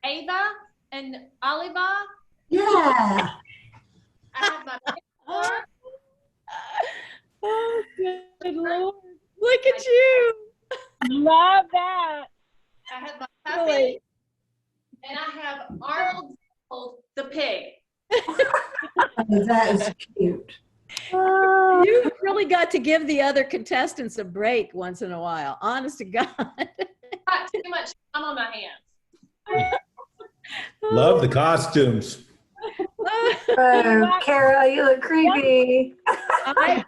Ava and Oliva. Yeah. I have my passport. Oh, good Lord. Look at you. Love that. I have my puppy. And I have Arnold the pig. That is cute. You really got to give the other contestants a break once in a while. Honest to God. Got too much time on my hands. Love the costumes. Oh, Carol, you look creepy. I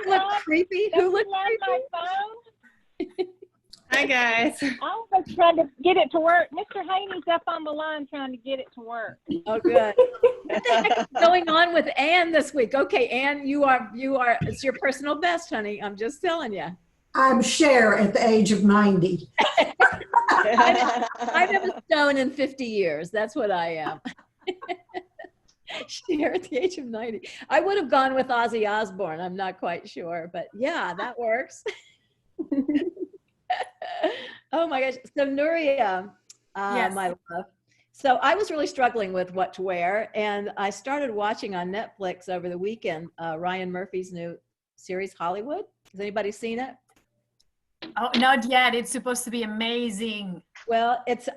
look creepy. Who looked creepy? Hi, guys. I was trying to get it to work. Mr. Haney's up on the line trying to get it to work. Oh, good. What the heck is going on with Ann this week? Okay, Ann, you are, it's your personal best, honey. I'm just telling you. I'm Cher at the age of 90. I'm a stone in 50 years. That's what I am. Cher at the age of 90. I would have gone with Ozzy Osbourne. I'm not quite sure, but yeah, that works. Oh my gosh. So Nuria, Yes. my love. So I was really struggling with what to wear, and I started watching on Netflix over the weekend Ryan Murphy's new series, Hollywood. Has anybody seen it? Oh, not yet. It's supposed to be amazing. Well, it's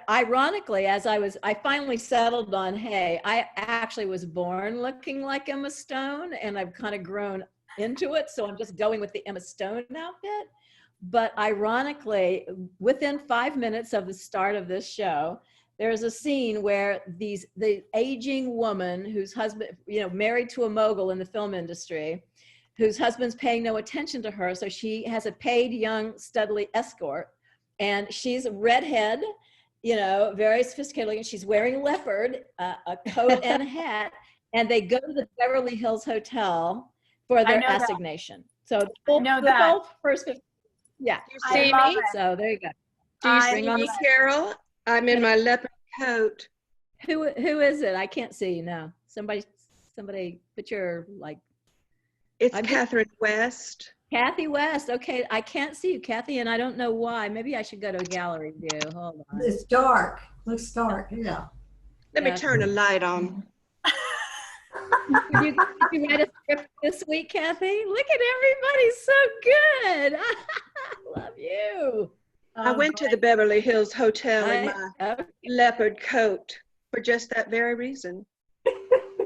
ironically, as I finally settled on, hey, I actually was born looking like Emma Stone, and I've kind of grown into it, so I'm just going with the Emma Stone outfit. But ironically, within 5 minutes of the start of this show, there's a scene where the aging woman whose husband, married to a mogul in the film industry, whose husband's paying no attention to her, so she has a paid young studly escort, and she's a redhead, very sophisticated, and she's wearing leopard, a coat and a hat, and they go to the Beverly Hills Hotel for their assignation. So the whole first 15. Yeah. You see me? So there you go. Do you see me, Carol? I'm in my leopard coat. Who is it? I can't see. No. Somebody put your It's Catherine West. Kathy West. Okay. I can't see you, Kathy, and I don't know why. Maybe I should go to a gallery view. Hold on. It's dark. Looks dark. Yeah. Let me turn a light on. Did you write a script this week, Kathy? Look at everybody, so good. I love you. I went to the Beverly Hills Hotel in my leopard coat for just that very reason.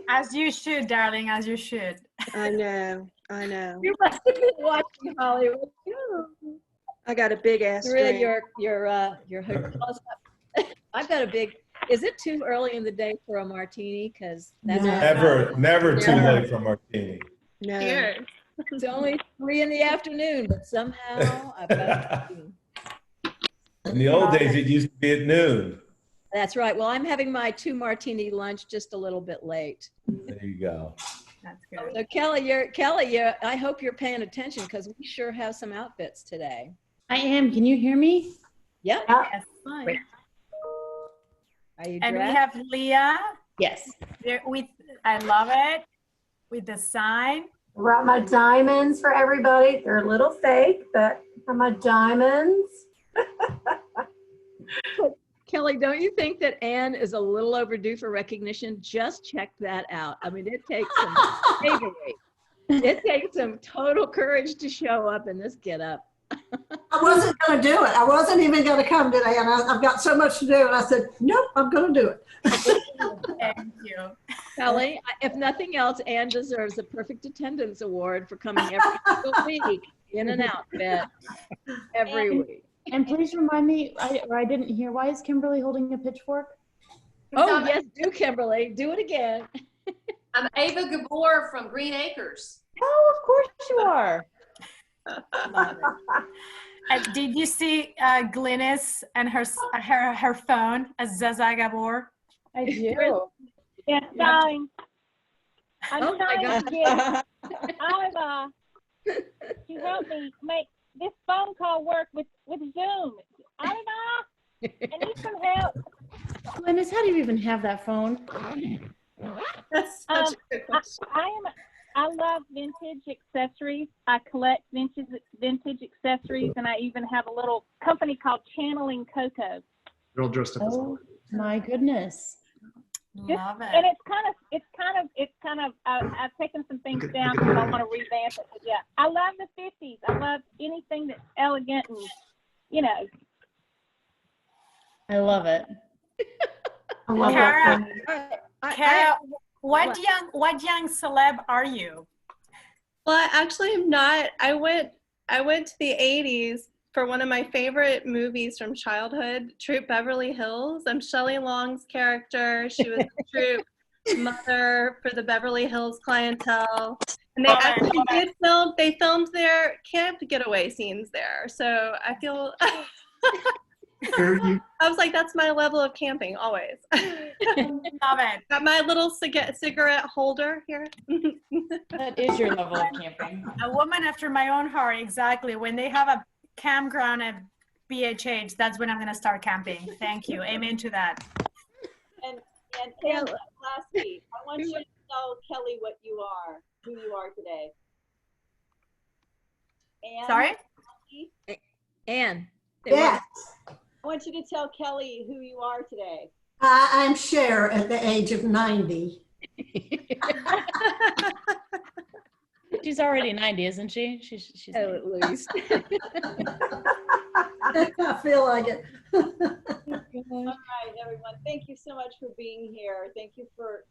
As you should, darling, as you should. I know. You must have been watching Hollywood. I got a big ass drink. Your hotel. I've got a big. Is it too early in the day for a martini? Because that's never too late for a martini. No. It's only 3 in the afternoon, but somehow I've got a martini. In the old days, it used to be at noon. That's right. Well, I'm having my 2 martini lunch just a little bit late. There you go. That's good. So Kelly, I hope you're paying attention because we sure have some outfits today. I am. Can you hear me? Yep. Yes. Fine. Great. Are you And dressed? we have Leah. Yes. I love it. With the sign. I brought my diamonds for everybody. They're a little fake, but my diamonds. Kelly, don't you think that Anne is a little overdue for recognition? Just check that out. I mean, it takes some bravery. It takes some total courage to show up in this getup. I wasn't going to do it. I wasn't even going to come today, and I've got so much to do. And I said, nope, I'm going to do it. Thank you. Kelly, if nothing else, Anne deserves a perfect attendance award for coming every single week in an outfit every week. And please remind me, I didn't hear, why is Kimberly holding a pitchfork? Oh, yes, do, Kimberly. Do it again. I'm Ava Gabor from Green Acres. Oh, of course you are. Did you see Glynis and her phone as Zaza Gabor? I do. Yes, darling. I'm Oh my trying to get Oliva to help me make this phone call work with Zoom. Oliva, I need some help. Glynis, how do you even have that phone? That's such a good question. I love vintage accessories. I collect vintage vintage accessories, and I even have a little company called Channeling Coco. Girl dressed up as Oh my goodness. Love it. And I've taken some things down because I want to revamp it. But yeah, I love the 50s. I love anything that's elegant and, you know. I love it. I love Kara, that. Kara, what young celeb are you? Well, I actually am not. I went to the 80s for one of my favorite movies from childhood, Troop Beverly Hills. I'm Shelley Long's character. She was the troop mother for the Beverly Hills clientele. And they filmed their camp getaway scenes there. So I feel I was like, that's my level of camping always. Love it. Got my little cigarette holder here. That is your level of camping. A woman after my own heart, exactly. When they have a campground at BHH, that's when I'm going to start camping. Thank you. Amen to that. And lastly, I want you to tell Kelly what you are, who you are today. Anne? Sorry? Anne. Yes. I want you to tell Kelly who you are today. I'm Cher at the age of 90. She's already 90, isn't she? She's At least. I feel like it. All right, everyone. Thank you so much for being here. Thank you for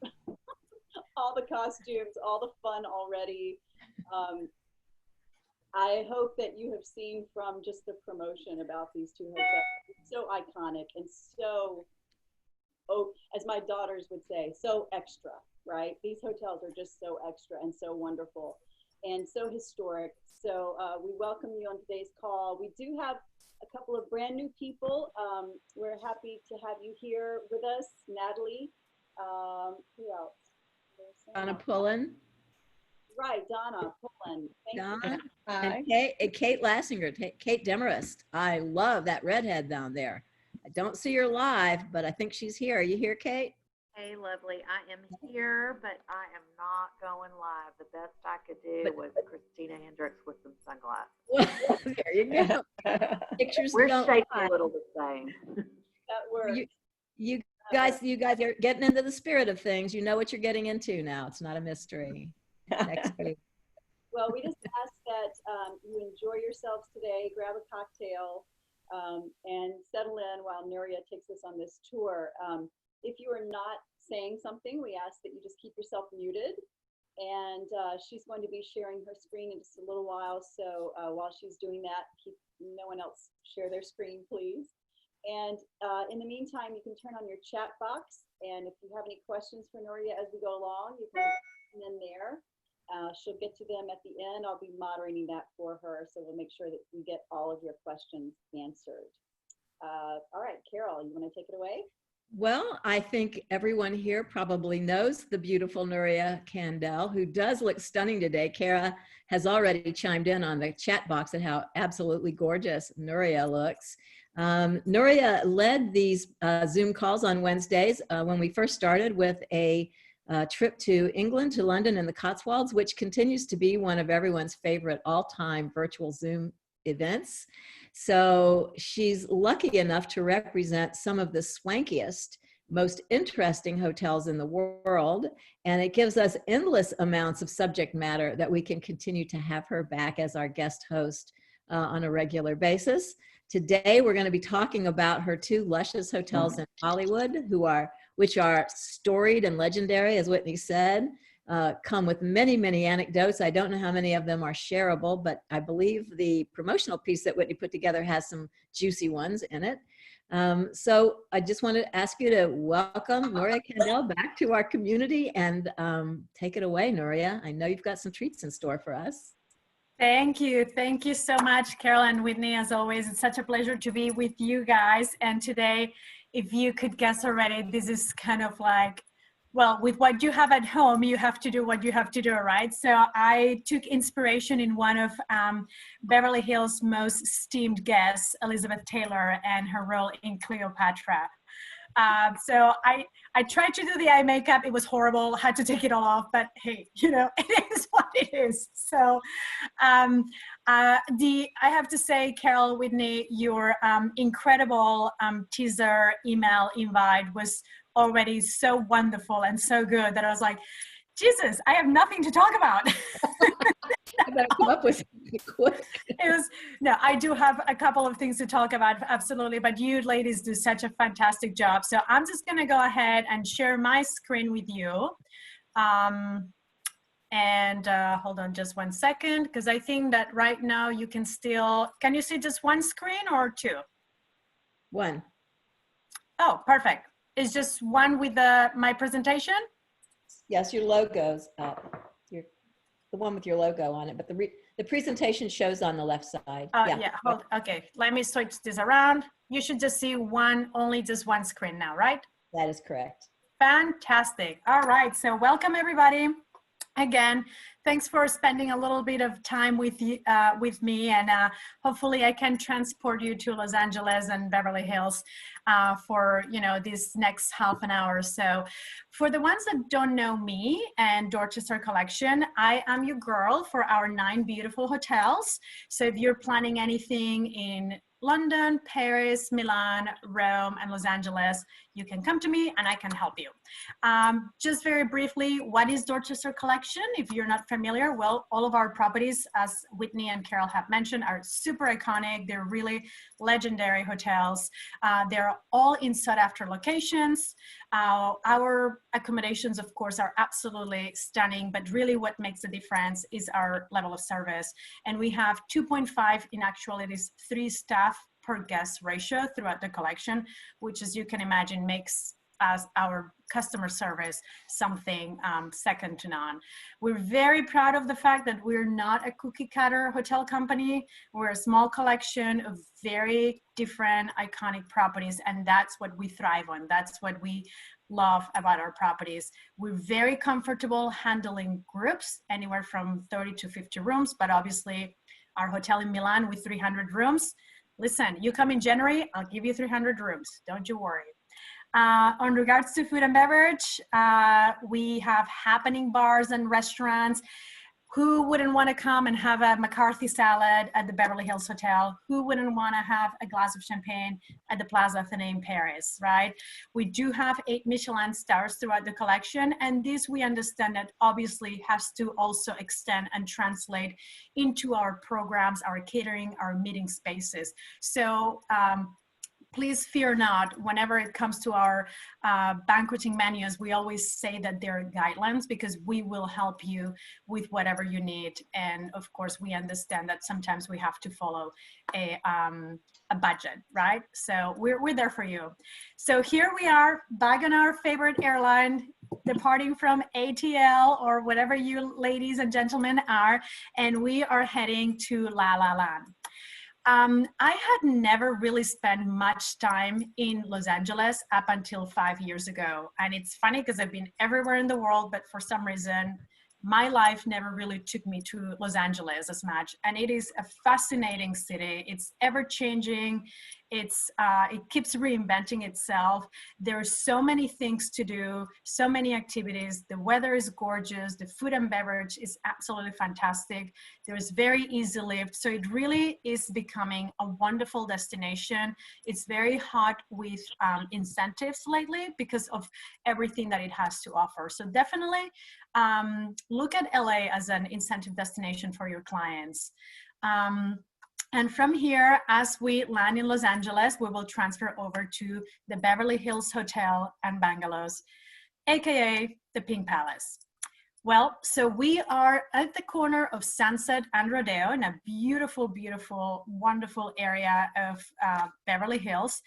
all the costumes, all the fun already. I hope that you have seen from just the promotion about these two hotels. It's so iconic and so, as my daughters would say, so extra, right? These hotels are just so extra and so wonderful and so historic. So we welcome you on today's call. We do have a couple of brand new people. We're happy to have you here with us. Natalie, who else? Donna Pullen. Right, Donna Pullen. Donna. And Kate Lassinger, Kate Demarest. I love that redhead down there. I don't see her live, but I think she's here. Are you here, Kate? Hey, lovely. I am here, but I am not going live. The best I could do was Christina Hendricks with some sunglasses. There you go. Pictures We're don't shaped lie. a little the same. That works. You guys are getting into the spirit of things. You know what you're getting into now. It's not a mystery. Next week. Well, we just ask that you enjoy yourselves today, grab a cocktail, and settle in while Nuria takes us on this tour. If you are not saying something, we ask that you just keep yourself muted. And she's going to be sharing her screen in just a little while. So while she's doing that, keep no one else share their screen, please. And in the meantime, you can turn on your chat box. And if you have any questions for Nuria as we go along, you can put them in there. She'll get to them at the end. I'll be moderating that for her. So we'll make sure that we get all of your questions answered. All right, Carol, you want to take it away? Well, I think everyone here probably knows the beautiful Nuria Candel, who does look stunning today. Kara has already chimed in on the chat box at how absolutely gorgeous Nuria looks. Nuria led these Zoom calls on Wednesdays when we first started with a trip to England, to London and the Cotswolds, which continues to be one of everyone's favorite all-time virtual Zoom events. So she's lucky enough to represent some of the swankiest, most interesting hotels in the world. And it gives us endless amounts of subject matter that we can continue to have her back as our guest host on a regular basis. Today, we're going to be talking about her two luscious hotels in Hollywood, which are storied and legendary, as Whitney said, come with many, many anecdotes. I don't know how many of them are shareable, but I believe the promotional piece that Whitney put together has some juicy ones in it. So I just want to ask you to welcome Nuria Candel back to our community and take it away, Nuria. I know you've got some treats in store for us. Thank you. Thank you so much, Carol and Whitney, as always. It's such a pleasure to be with you guys. And today, if you could guess already, this is kind of like, well, with what you have at home, you have to do what you have to do, right? So I took inspiration in one of Beverly Hills' most esteemed guests, Elizabeth Taylor, and her role in Cleopatra. So I tried to do the eye makeup. It was horrible. Had to take it all off, but hey, you know, it is what it is. So I have to say, Carol, Whitney, your incredible teaser email invite was already so wonderful and so good that I was like, Jesus, I have nothing to talk about. I better come up with something quick. No, I do have a couple of things to talk about, absolutely, but you ladies do such a fantastic job. So I'm just gonna go ahead and share my screen with you. Hold on just 1 second, because I think that right now you can still, can you see just one screen or two? One. Oh, perfect. It's just one with my presentation? Yes, your logo's up. The one with your logo on it, but the presentation shows on the left side. Okay, let me switch this around. You should just see only just one screen now, right? That is correct. Fantastic. All right, so welcome everybody. Again, thanks for spending a little bit of time with me, and hopefully I can transport you to Los Angeles and Beverly Hills for this next half an hour or so. For the ones that don't know me and Dorchester Collection, I am your girl for our 9 beautiful hotels. So if you're planning anything in London, Paris, Milan, Rome, and Los Angeles, you can come to me and I can help you. Just very briefly, what is Dorchester Collection? If you're not familiar, well, all of our properties, as Whitney and Carol have mentioned, are super iconic. They're really legendary hotels. They're all in sought-after locations. Our accommodations, of course, are absolutely stunning, but really what makes the difference is our level of service. And we have 2.5, in actuality, it is 3 staff per guest ratio throughout the collection, which, as you can imagine, makes our customer service something second to none. We're very proud of the fact that we're not a cookie cutter hotel company. We're a small collection of very different iconic properties, and that's what we thrive on. That's what we love about our properties. We're very comfortable handling groups, anywhere from 30 to 50 rooms, but obviously our hotel in Milan with 300 rooms, listen, you come in January, I'll give you 300 rooms, don't you worry. On regards to food and beverage, we have happening bars and restaurants. Who wouldn't want to come and have a McCarthy salad at the Beverly Hills Hotel? Who wouldn't want to have a glass of champagne at the Plaza Athénée in Paris, right? We do have 8 Michelin stars throughout the collection, and this we understand that obviously has to also extend and translate into our programs, our catering, our meeting spaces. So please fear not, whenever it comes to our banqueting menus, we always say that they're guidelines because we will help you with whatever you need. And of course, we understand that sometimes we have to follow a budget, right? So we're there for you. So here we are, back on our favorite airline, departing from ATL or whatever you ladies and gentlemen are, and we are heading to Lala Land. I had never really spent much time in Los Angeles up until 5 years ago. And it's funny because I've been everywhere in the world, but for some reason, my life never really took me to Los Angeles as much. And it is a fascinating city. It's ever changing. It keeps reinventing itself. There are so many things to do, so many activities. The weather is gorgeous. The food and beverage is absolutely fantastic. There's very easy lift. So it really is becoming a wonderful destination. It's very hot with incentives lately because of everything that it has to offer. So definitely look at LA as an incentive destination for your clients. And from here, as we land in Los Angeles, we will transfer over to the Beverly Hills Hotel and Bungalows, AKA the Pink Palace. Well, so we are at the corner of Sunset and Rodeo in a beautiful, beautiful, wonderful area of Beverly Hills.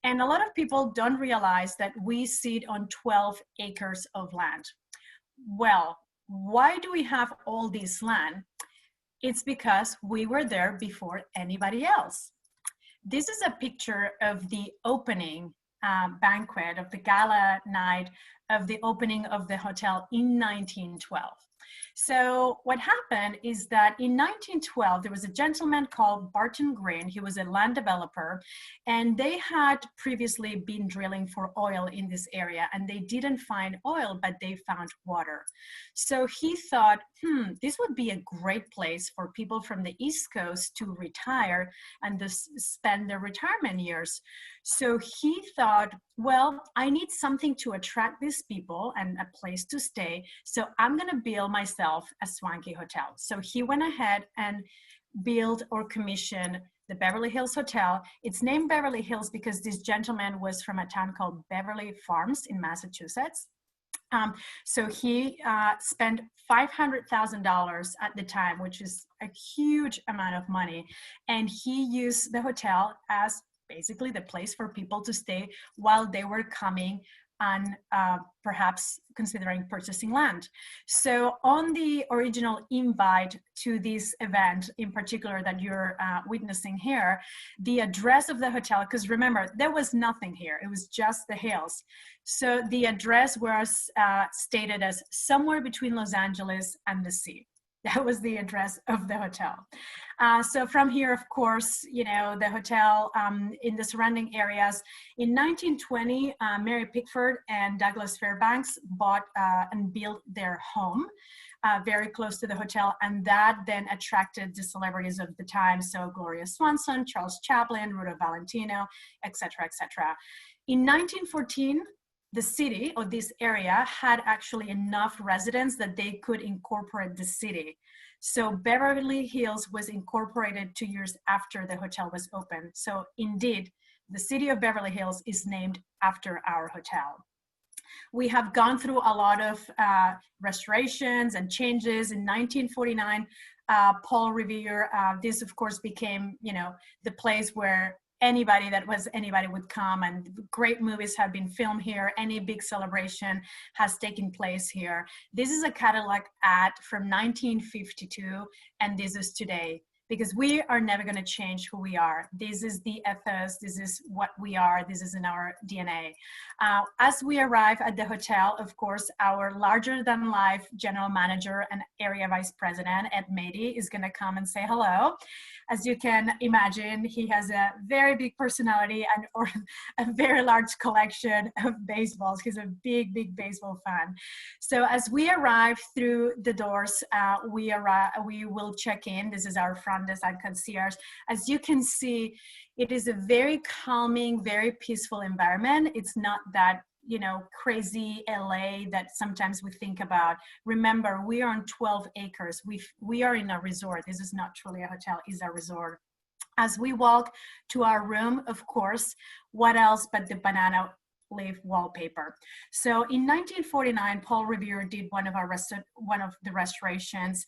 And a lot of people don't realize that we sit on 12 acres of land. Well, why do we have all this land? It's because we were there before anybody else. This is a picture of the opening banquet, of the gala night of the opening of the hotel in 1912. So what happened is that in 1912, there was a gentleman called Barton Green. He was a land developer, and they had previously been drilling for oil in this area, and they didn't find oil, but they found water. So he thought, this would be a great place for people from the East Coast to retire and spend their retirement years. So he thought, well, I need something to attract these people and a place to stay. So I'm going to build myself a swanky hotel. So he went ahead and built or commissioned the Beverly Hills Hotel. It's named Beverly Hills because this gentleman was from a town called Beverly Farms in Massachusetts. So he spent $500,000 at the time, which is a huge amount of money. And he used the hotel as basically the place for people to stay while they were coming and perhaps considering purchasing land. So on the original invite to this event in particular that you're witnessing here, the address of the hotel, because remember, there was nothing here. It was just the hills. So the address was stated as somewhere between Los Angeles and the sea. That was the address of the hotel. So from here, of course, you know, the hotel in the surrounding areas. In 1920, Mary Pickford and Douglas Fairbanks bought and built their home very close to the hotel, and that then attracted the celebrities of the time. So Gloria Swanson, Charles Chaplin, Ruta Valentino, etc., etc. In 1914, the city or this area had actually enough residents that they could incorporate the city. So Beverly Hills was incorporated 2 years after the hotel was opened. So indeed, the city of Beverly Hills is named after our hotel. We have gone through a lot of restorations and changes. In 1949, Paul Revere, this of course became, you know, the place where anybody would come, and great movies have been filmed here. Any big celebration has taken place here. This is a Cadillac ad from 1952, and this is today, because we are never going to change who we are. This is the ethos. This is what we are. This is in our DNA. As we arrive at the hotel, of course, our larger-than-life general manager and area vice president, Ed Mady, is going to come and say hello. As you can imagine, he has a very big personality and or a very large collection of baseballs. He's a big, big baseball fan. So as we arrive through the doors, we will check in. This is our front desk and concierge. As you can see, it is a very calming, very peaceful environment. It's not that, you know, crazy LA that sometimes we think about. Remember, we are on 12 acres. We are in a resort. This is not truly a hotel, it's a resort. As we walk to our room, of course, what else but the banana leaf wallpaper. So in 1949, Paul Revere did one of the restorations.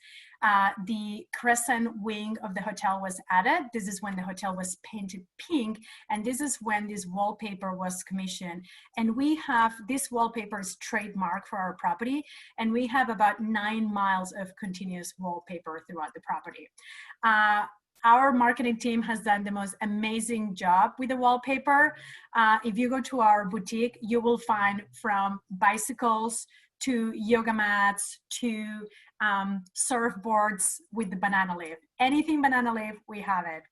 The crescent wing of the hotel was added. This is when the hotel was painted pink, and this is when this wallpaper was commissioned. And we have this wallpaper is trademark for our property, and we have about 9 miles of continuous wallpaper throughout the property. Our marketing team has done the most amazing job with the wallpaper. If you go to our boutique, you will find from bicycles to yoga mats to surfboards with the banana leaf. Anything banana leaf, we have it.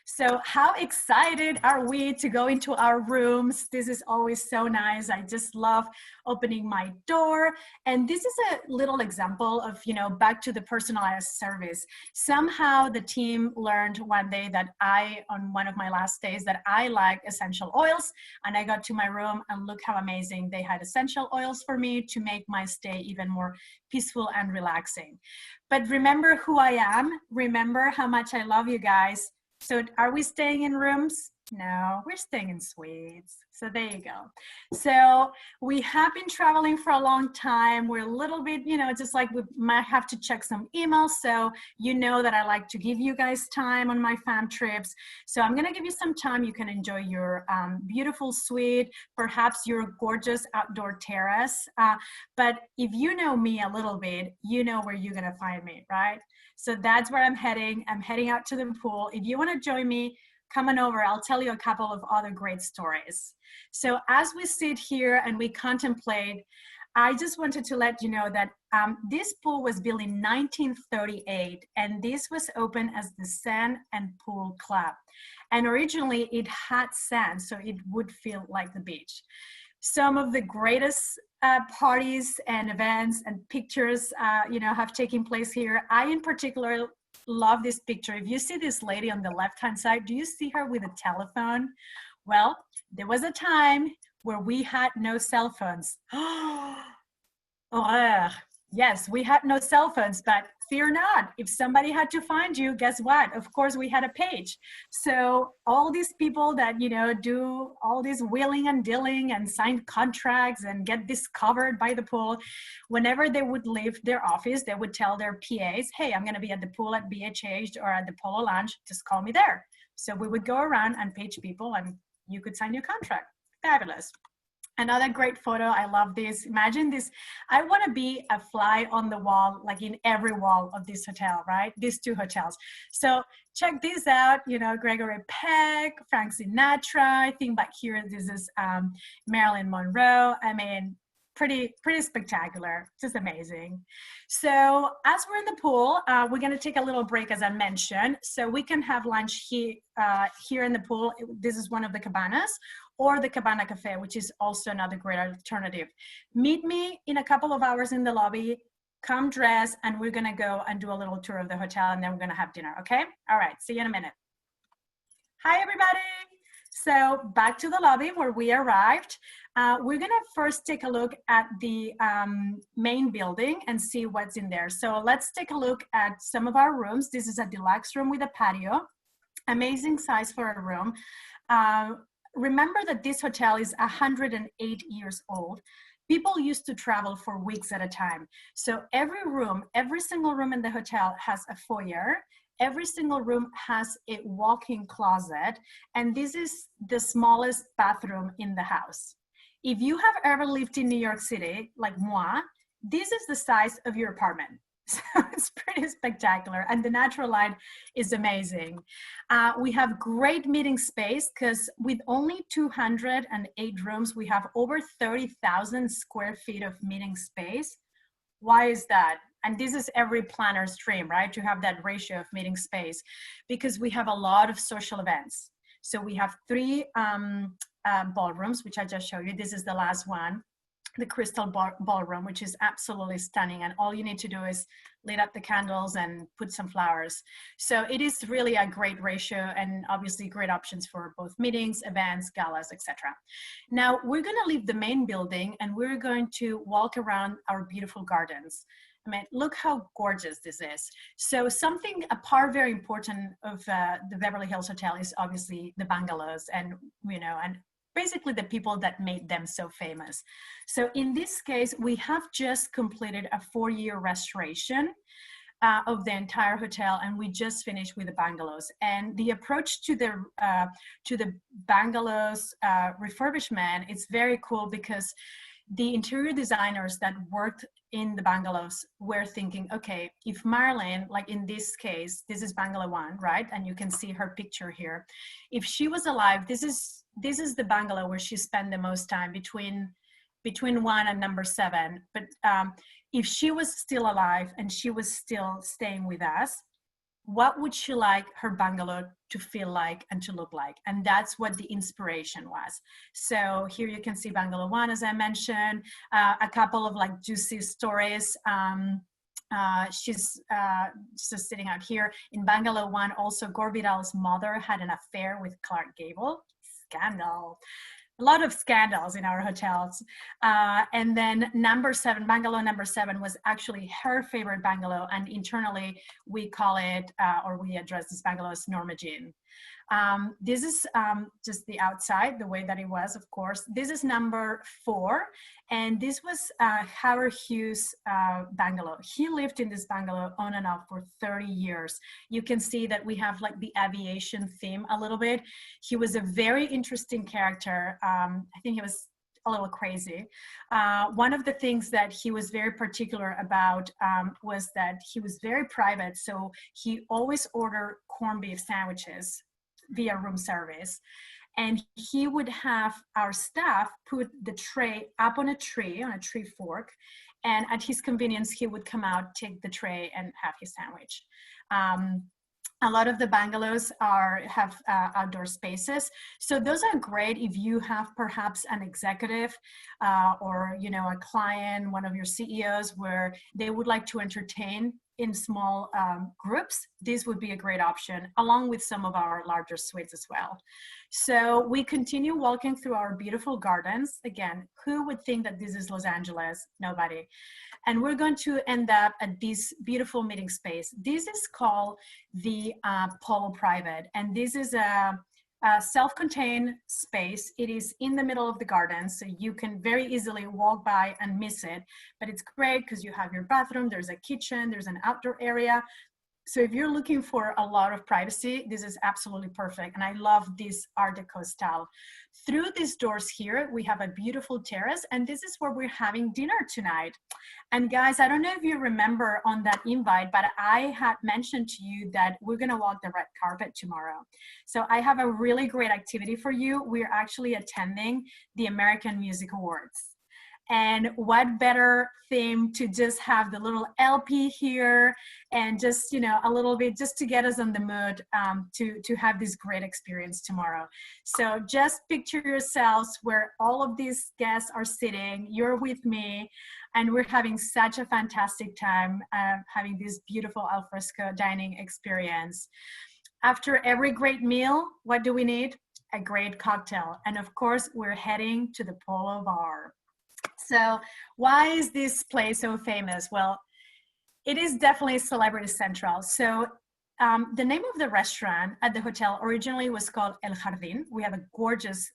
So how excited are we to go into our rooms? This is always so nice. I just love opening my door. And this is a little example of, you know, back to the personalized service. Somehow the team learned one day that on one of my last days, that I like essential oils. And I got to my room and look how amazing they had essential oils for me to make my stay even more peaceful and relaxing. But remember who I am. Remember how much I love you guys. So are we staying in rooms? No, we're staying in suites. So there you go. So we have been traveling for a long time. We're a little bit, you know, just like we might have to check some emails. So you know that I like to give you guys time on my fam trips. So I'm going to give you some time. You can enjoy your beautiful suite, perhaps your gorgeous outdoor terrace. But if you know me a little bit, you know where you're going to find me, right? So that's where I'm heading. I'm heading out to the pool. If you want to join me, come on over. I'll tell you a couple of other great stories. So as we sit here and we contemplate I just wanted to let you know that this pool was built in 1938, and this was opened as the Sand and Pool Club. And originally it had sand, so it would feel like the beach. Some of the greatest parties and events and pictures, have taken place here. I, in particular, love this picture. If you see this lady on the left-hand side, do you see her with a telephone? Well, there was a time where we had no cell phones. Horreur. Yes, we had no cell phones, but fear not. If somebody had to find you, guess what? Of course, we had a page. So all these people that, do all this wheeling and dealing and sign contracts and get discovered by the pool, whenever they would leave their office, they would tell their PAs, hey, I'm going to be at the pool at BHH or at the Polo Lounge. Just call me there. So we would go around and page people, and you could sign your contract. Fabulous. Another great photo. I love this. Imagine this. I want to be a fly on the wall, like in every wall of this hotel, right? These two hotels. So check this out. Gregory Peck, Frank Sinatra. I think back here, this is Marilyn Monroe. I mean, pretty spectacular. Just amazing. So as we're in the pool, we're going to take a little break, as I mentioned, so we can have lunch here in the pool. This is one of the cabanas, or the Cabana Cafe, which is also another great alternative. Meet me in a couple of hours in the lobby, come dress, and we're gonna go and do a little tour of the hotel, and then we're gonna have dinner, okay? All right, see you in a minute. Hi, everybody. So back to the lobby where we arrived. We're gonna first take a look at the main building and see what's in there. So let's take a look at some of our rooms. This is a deluxe room with a patio. Amazing size for a room. Remember that this hotel is 108 years old. People used to travel for weeks at a time. So every single room in the hotel has a foyer. Every single room has a walk-in closet. And this is the smallest bathroom in the house. If you have ever lived in New York City, like moi, this is the size of your apartment. So it's pretty spectacular, and the natural light is amazing. We have great meeting space because with only 208 rooms, we have over 30,000 square feet of meeting space. Why is that? And this is every planner's dream, right? To have that ratio of meeting space, because we have a lot of social events. So we have 3 ballrooms, which I just showed you. This is the last one. The Crystal Ballroom, which is absolutely stunning, and all you need to do is light up the candles and put some flowers. So it is really a great ratio, and obviously great options for both meetings, events, galas, etc. Now we're going to leave the main building and we're going to walk around our beautiful gardens. I mean, look how gorgeous this is. So a part very important of the Beverly Hills Hotel is obviously the bungalows, and basically the people that made them so famous. So in this case, we have just completed a 4-year restoration of the entire hotel, and we just finished with the bungalows. And the approach to the bungalows refurbishment is very cool, because the interior designers that worked in the bungalows were thinking, okay, if Marilyn, like in this case, this is bungalow 1, right? And you can see her picture here. If she was alive, this is the bungalow where she spent the most time, between 1 and number 7. But if she was still alive and she was still staying with us, what would she like her bungalow to feel like and to look like? And that's what the inspiration was. So here you can see bungalow 1, as I mentioned, a couple of like juicy stories. She's just sitting out here. In bungalow 1, also Gore Vidal's mother had an affair with Clark Gable. Scandal. A lot of scandals in our hotels. And then number 7, bungalow number 7 was actually her favorite bungalow. And internally we call it, or we address this bungalow as Norma Jean. This is just the outside, the way that it was, of course. This is number 4. And this was Howard Hughes' bungalow. He lived in this bungalow on and off for 30 years. You can see that we have like the aviation theme a little bit. He was a very interesting character. I think he was a little crazy. One of the things that he was very particular about was that he was very private. So he always ordered corned beef sandwiches via room service. and he would have our staff put the tray up on a tree fork, and at his convenience, he would come out, take the tray, and have his sandwich. A lot of the bungalows have outdoor spaces, so those are great if you have perhaps an executive or a client, one of your CEOs, where they would like to entertain in small groups. This would be a great option, along with some of our larger suites as well. So we continue walking through our beautiful gardens. Again, who would think that this is Los Angeles? Nobody. And we're going to end up at this beautiful meeting space. This is called the Polo Private, and this is a self-contained space. It is in the middle of the garden, so you can very easily walk by and miss it, but it's great because you have your bathroom, there's a kitchen, there's an outdoor area. So if you're looking for a lot of privacy, this is absolutely perfect. And I love this Art Deco style. Through these doors here, we have a beautiful terrace, and this is where we're having dinner tonight. And guys, I don't know if you remember on that invite, but I had mentioned to you that we're gonna walk the red carpet tomorrow. So I have a really great activity for you. We're actually attending the American Music Awards. And what better theme to just have the little LP here and just, a little bit just to get us on the mood to have this great experience tomorrow. So just picture yourselves where all of these guests are sitting, you're with me, and we're having such a fantastic time having this beautiful alfresco dining experience. After every great meal, what do we need? A great cocktail. And of course, we're heading to the Polo Bar. So why is this place so famous? Well, it is definitely celebrity central. So the name of the restaurant at the hotel originally was called El Jardín. We have a gorgeous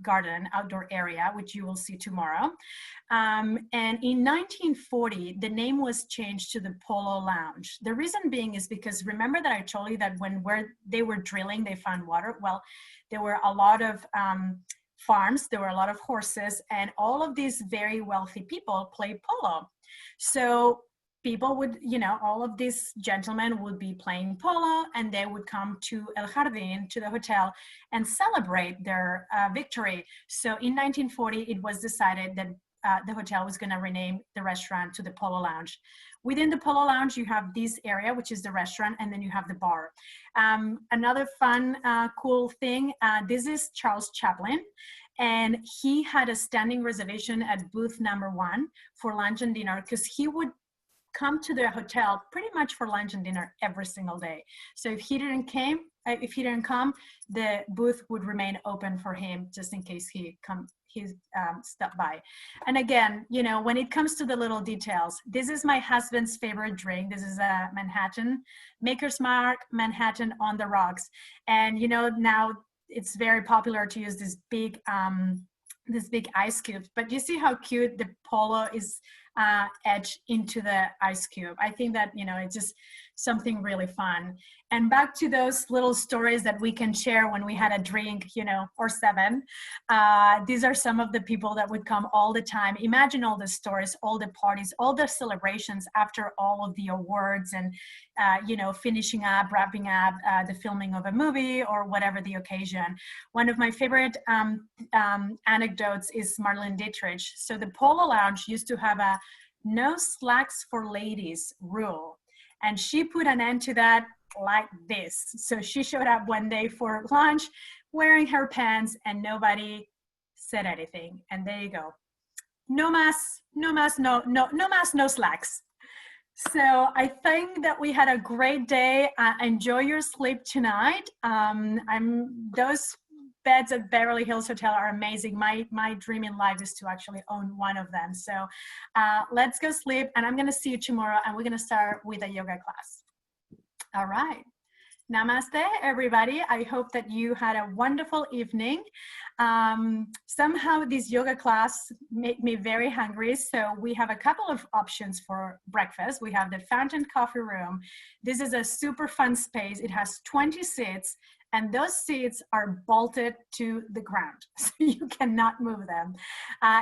garden, outdoor area, which you will see tomorrow. And in 1940, the name was changed to the Polo Lounge. The reason being is because remember that I told you that when they were drilling, they found water? Well, there were a lot of farms, there were a lot of horses, and all of these very wealthy people play polo. So people would, all of these gentlemen would be playing polo, and they would come to El Jardín, to the hotel, and celebrate their victory. So in 1940, it was decided that the hotel was going to rename the restaurant to the Polo Lounge. Within the Polo Lounge, you have this area, which is the restaurant, and then you have the bar. Another fun, cool thing, this is Charles Chaplin, and he had a standing reservation at booth number 1 for lunch and dinner because he would come to the hotel pretty much for lunch and dinner every single day. So if he didn't come, the booth would remain open for him just in case he stopped by. And again, when it comes to the little details, this is my husband's favorite drink. This is a Manhattan, Maker's Mark Manhattan on the rocks. And now it's very popular to use this big ice cube, but you see how cute the polo is etched into the ice cube. I think that, it's just something really fun. And back to those little stories that we can share when we had a drink, or 7. These are some of the people that would come all the time. Imagine all the stories, all the parties, all the celebrations after all of the awards and, finishing up, wrapping up the filming of a movie or whatever the occasion. One of my favorite anecdotes is Marlene Dietrich. So the Polo Lounge used to have a no slacks for ladies rule. And she put an end to that like this. So she showed up one day for lunch wearing her pants and nobody said anything. And there you go. No mask, no slacks. So I think that we had a great day. Enjoy your sleep tonight. Those beds at Beverly Hills Hotel are amazing. My dream in life is to actually own one of them. So let's go sleep, and I'm gonna see you tomorrow, and we're gonna start with a yoga class. All right. Namaste, everybody. I hope that you had a wonderful evening. Somehow this yoga class made me very hungry, so we have a couple of options for breakfast. We have the Fountain Coffee Room. This is a super fun space. It has 20 seats, and those seats are bolted to the ground, so you cannot move them.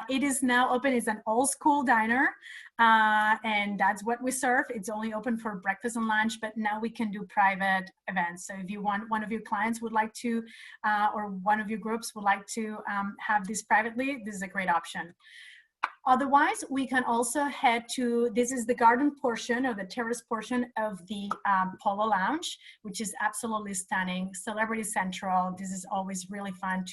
It is now open. It's an old school diner, and that's what we serve. It's only open for breakfast and lunch, but now we can do private events. So if you want, one of your clients would like to, or one of your groups would like to have this privately, this is a great option. Otherwise, we can also head to, this is the garden portion or the terrace portion of the Polo Lounge, which is absolutely stunning. Celebrity Central. This is always really fun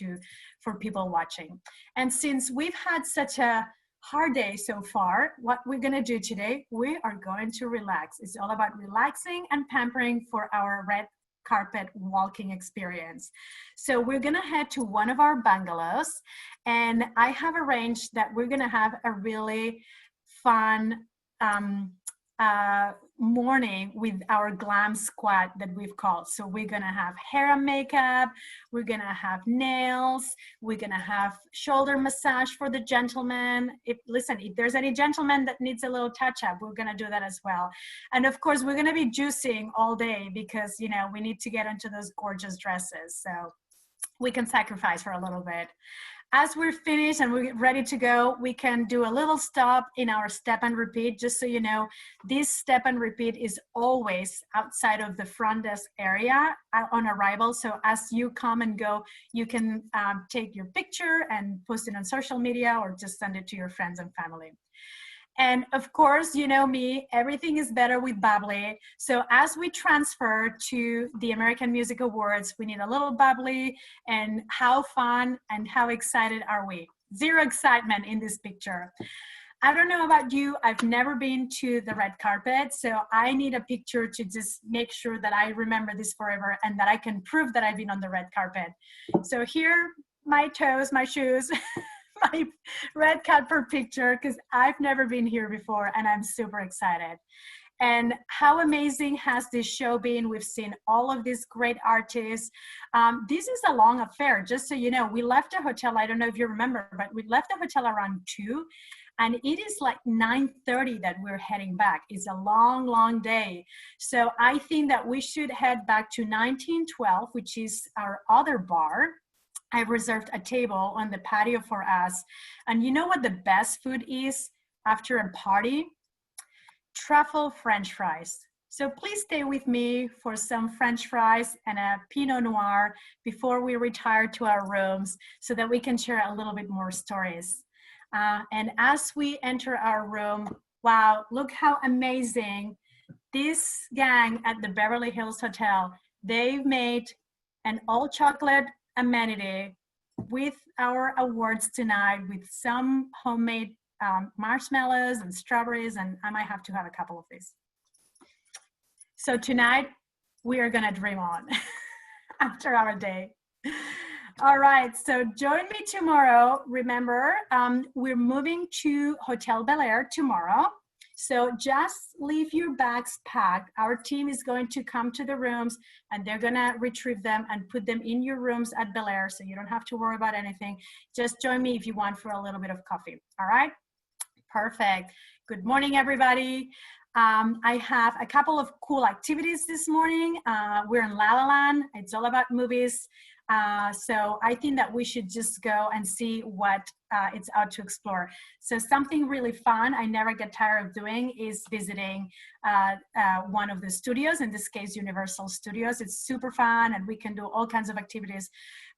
for people watching. And since we've had such a hard day so far, what we're gonna do today, we are going to relax. It's all about relaxing and pampering for our red carpet walking experience. So we're gonna head to one of our bungalows, and I have arranged that we're gonna have a really fun morning with our glam squad that we've called. So we're gonna have hair and makeup, we're gonna have nails, we're gonna have shoulder massage for the gentlemen. If there's any gentleman that needs a little touch up, we're gonna do that as well. And of course, we're gonna be juicing all day because, you know, we need to get into those gorgeous dresses. So we can sacrifice for a little bit. As we're finished and we're ready to go, we can do a little stop in our step and repeat. Just so you know, this step and repeat is always outside of the front desk area on arrival. So as you come and go, you can take your picture and post it on social media or just send it to your friends and family. And of course, you know me, everything is better with bubbly. So as we transfer to the American Music Awards, we need a little bubbly. And how fun and how excited are we? Zero excitement in this picture. I don't know about you, I've never been to the red carpet, so I need a picture to just make sure that I remember this forever and that I can prove that I've been on the red carpet. So here, my toes, my shoes, my red carpet picture, because I've never been here before and I'm super excited. And how amazing has this show been? We've seen all of these great artists. This is a long affair, just so you know. We left the hotel, I don't know if you remember, but we left the hotel around 2, and it is like 9:30 that we're heading back. It's a long, long day. So I think that we should head back to 1912, which is our other bar. I reserved a table on the patio for us. And you know what the best food is after a party? Truffle French fries. So please stay with me for some French fries and a Pinot Noir before we retire to our rooms so that we can share a little bit more stories. And as we enter our room, wow, look how amazing this gang at the Beverly Hills Hotel, they've made an all chocolate amenity with our awards tonight with some homemade marshmallows and strawberries, and I might have to have a couple of these. So tonight we are gonna dream on after our day. All right, so join me tomorrow. Remember, we're moving to Hotel Bel Air tomorrow. So just leave your bags packed. Our team is going to come to the rooms and they're gonna retrieve them and put them in your rooms at Bel Air, so you don't have to worry about anything. Just join me if you want for a little bit of coffee, all right? Perfect. Good morning, everybody. I have a couple of cool activities this morning. We're in Lala Land. It's all about movies. So I think that we should just go and see what it's out to explore. So something really fun I never get tired of doing is visiting one of the studios, in this case Universal Studios. It's super fun and we can do all kinds of activities.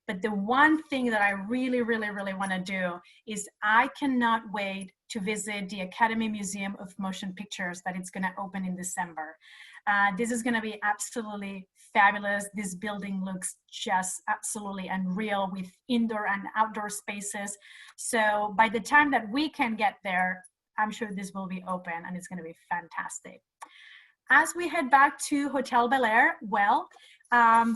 But the one thing that I really, really, really want to do is I cannot wait to visit the Academy Museum of Motion Pictures that it's going to open in December. This is going to be absolutely fabulous. This building looks just absolutely unreal with indoor and outdoor spaces. So by the time that we can get there, I'm sure this will be open and it's going to be fantastic. As we head back to Hotel Bel Air, well,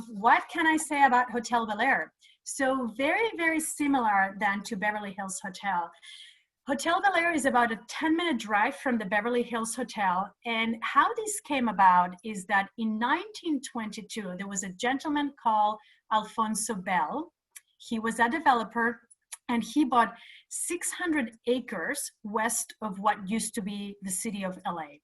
what can I say about Hotel Bel Air? So very, very similar than to Beverly Hills Hotel. Hotel Bel Air is about a 10-minute drive from the Beverly Hills Hotel. And how this came about is that in 1922, there was a gentleman called Alfonso Bell. He was a developer and he bought 600 acres west of what used to be the city of LA.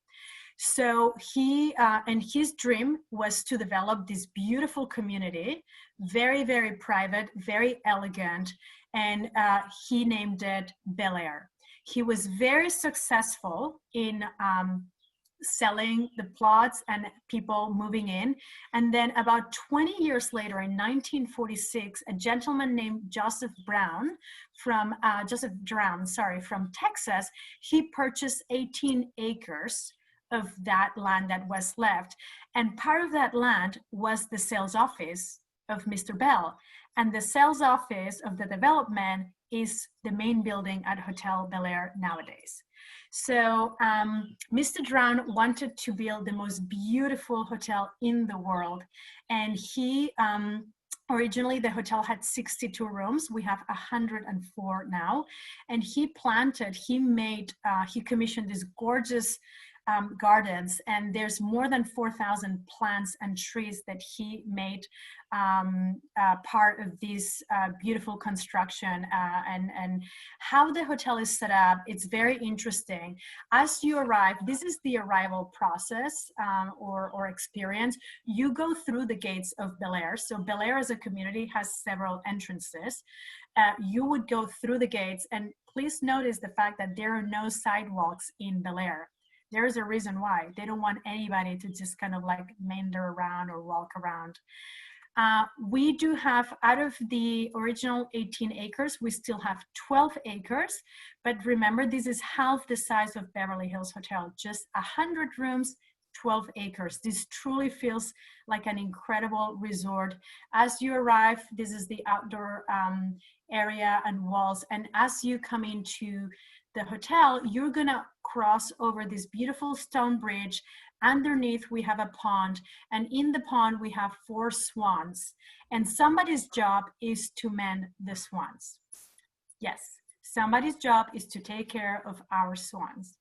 So he and his dream was to develop this beautiful community, very, very private, very elegant, and he named it Bel Air. He was very successful in selling the plots and people moving in. And then about 20 years later, in 1946, a gentleman named Joseph Drown, from Texas, he purchased 18 acres of that land that was left. And part of that land was the sales office of Mr. Bell. And the sales office of the development is the main building at Hotel Bel Air nowadays. So Mr. Drown wanted to build the most beautiful hotel in the world. And he, originally the hotel had 62 rooms. We have 104 now. And he commissioned these gorgeous gardens, and there's more than 4,000 plants and trees that he made part of this beautiful construction. And how the hotel is set up, it's very interesting. As you arrive, this is the arrival process or experience. You go through the gates of Bel Air. So Bel Air as a community has several entrances. You would go through the gates, and please notice the fact that there are no sidewalks in Bel Air. There is a reason why. They don't want anybody to just kind of like meander around or walk around. We do have, out of the original 18 acres, we still have 12 acres. But remember, this is half the size of Beverly Hills Hotel, just 100 rooms, 12 acres. This truly feels like an incredible resort. As you arrive, this is the outdoor area and walls. And as you come into the hotel, you're gonna cross over this beautiful stone bridge. Underneath we have a pond, and in the pond we have 4 swans, and somebody's job is to mend the swans. Yes, somebody's job is to take care of our swans.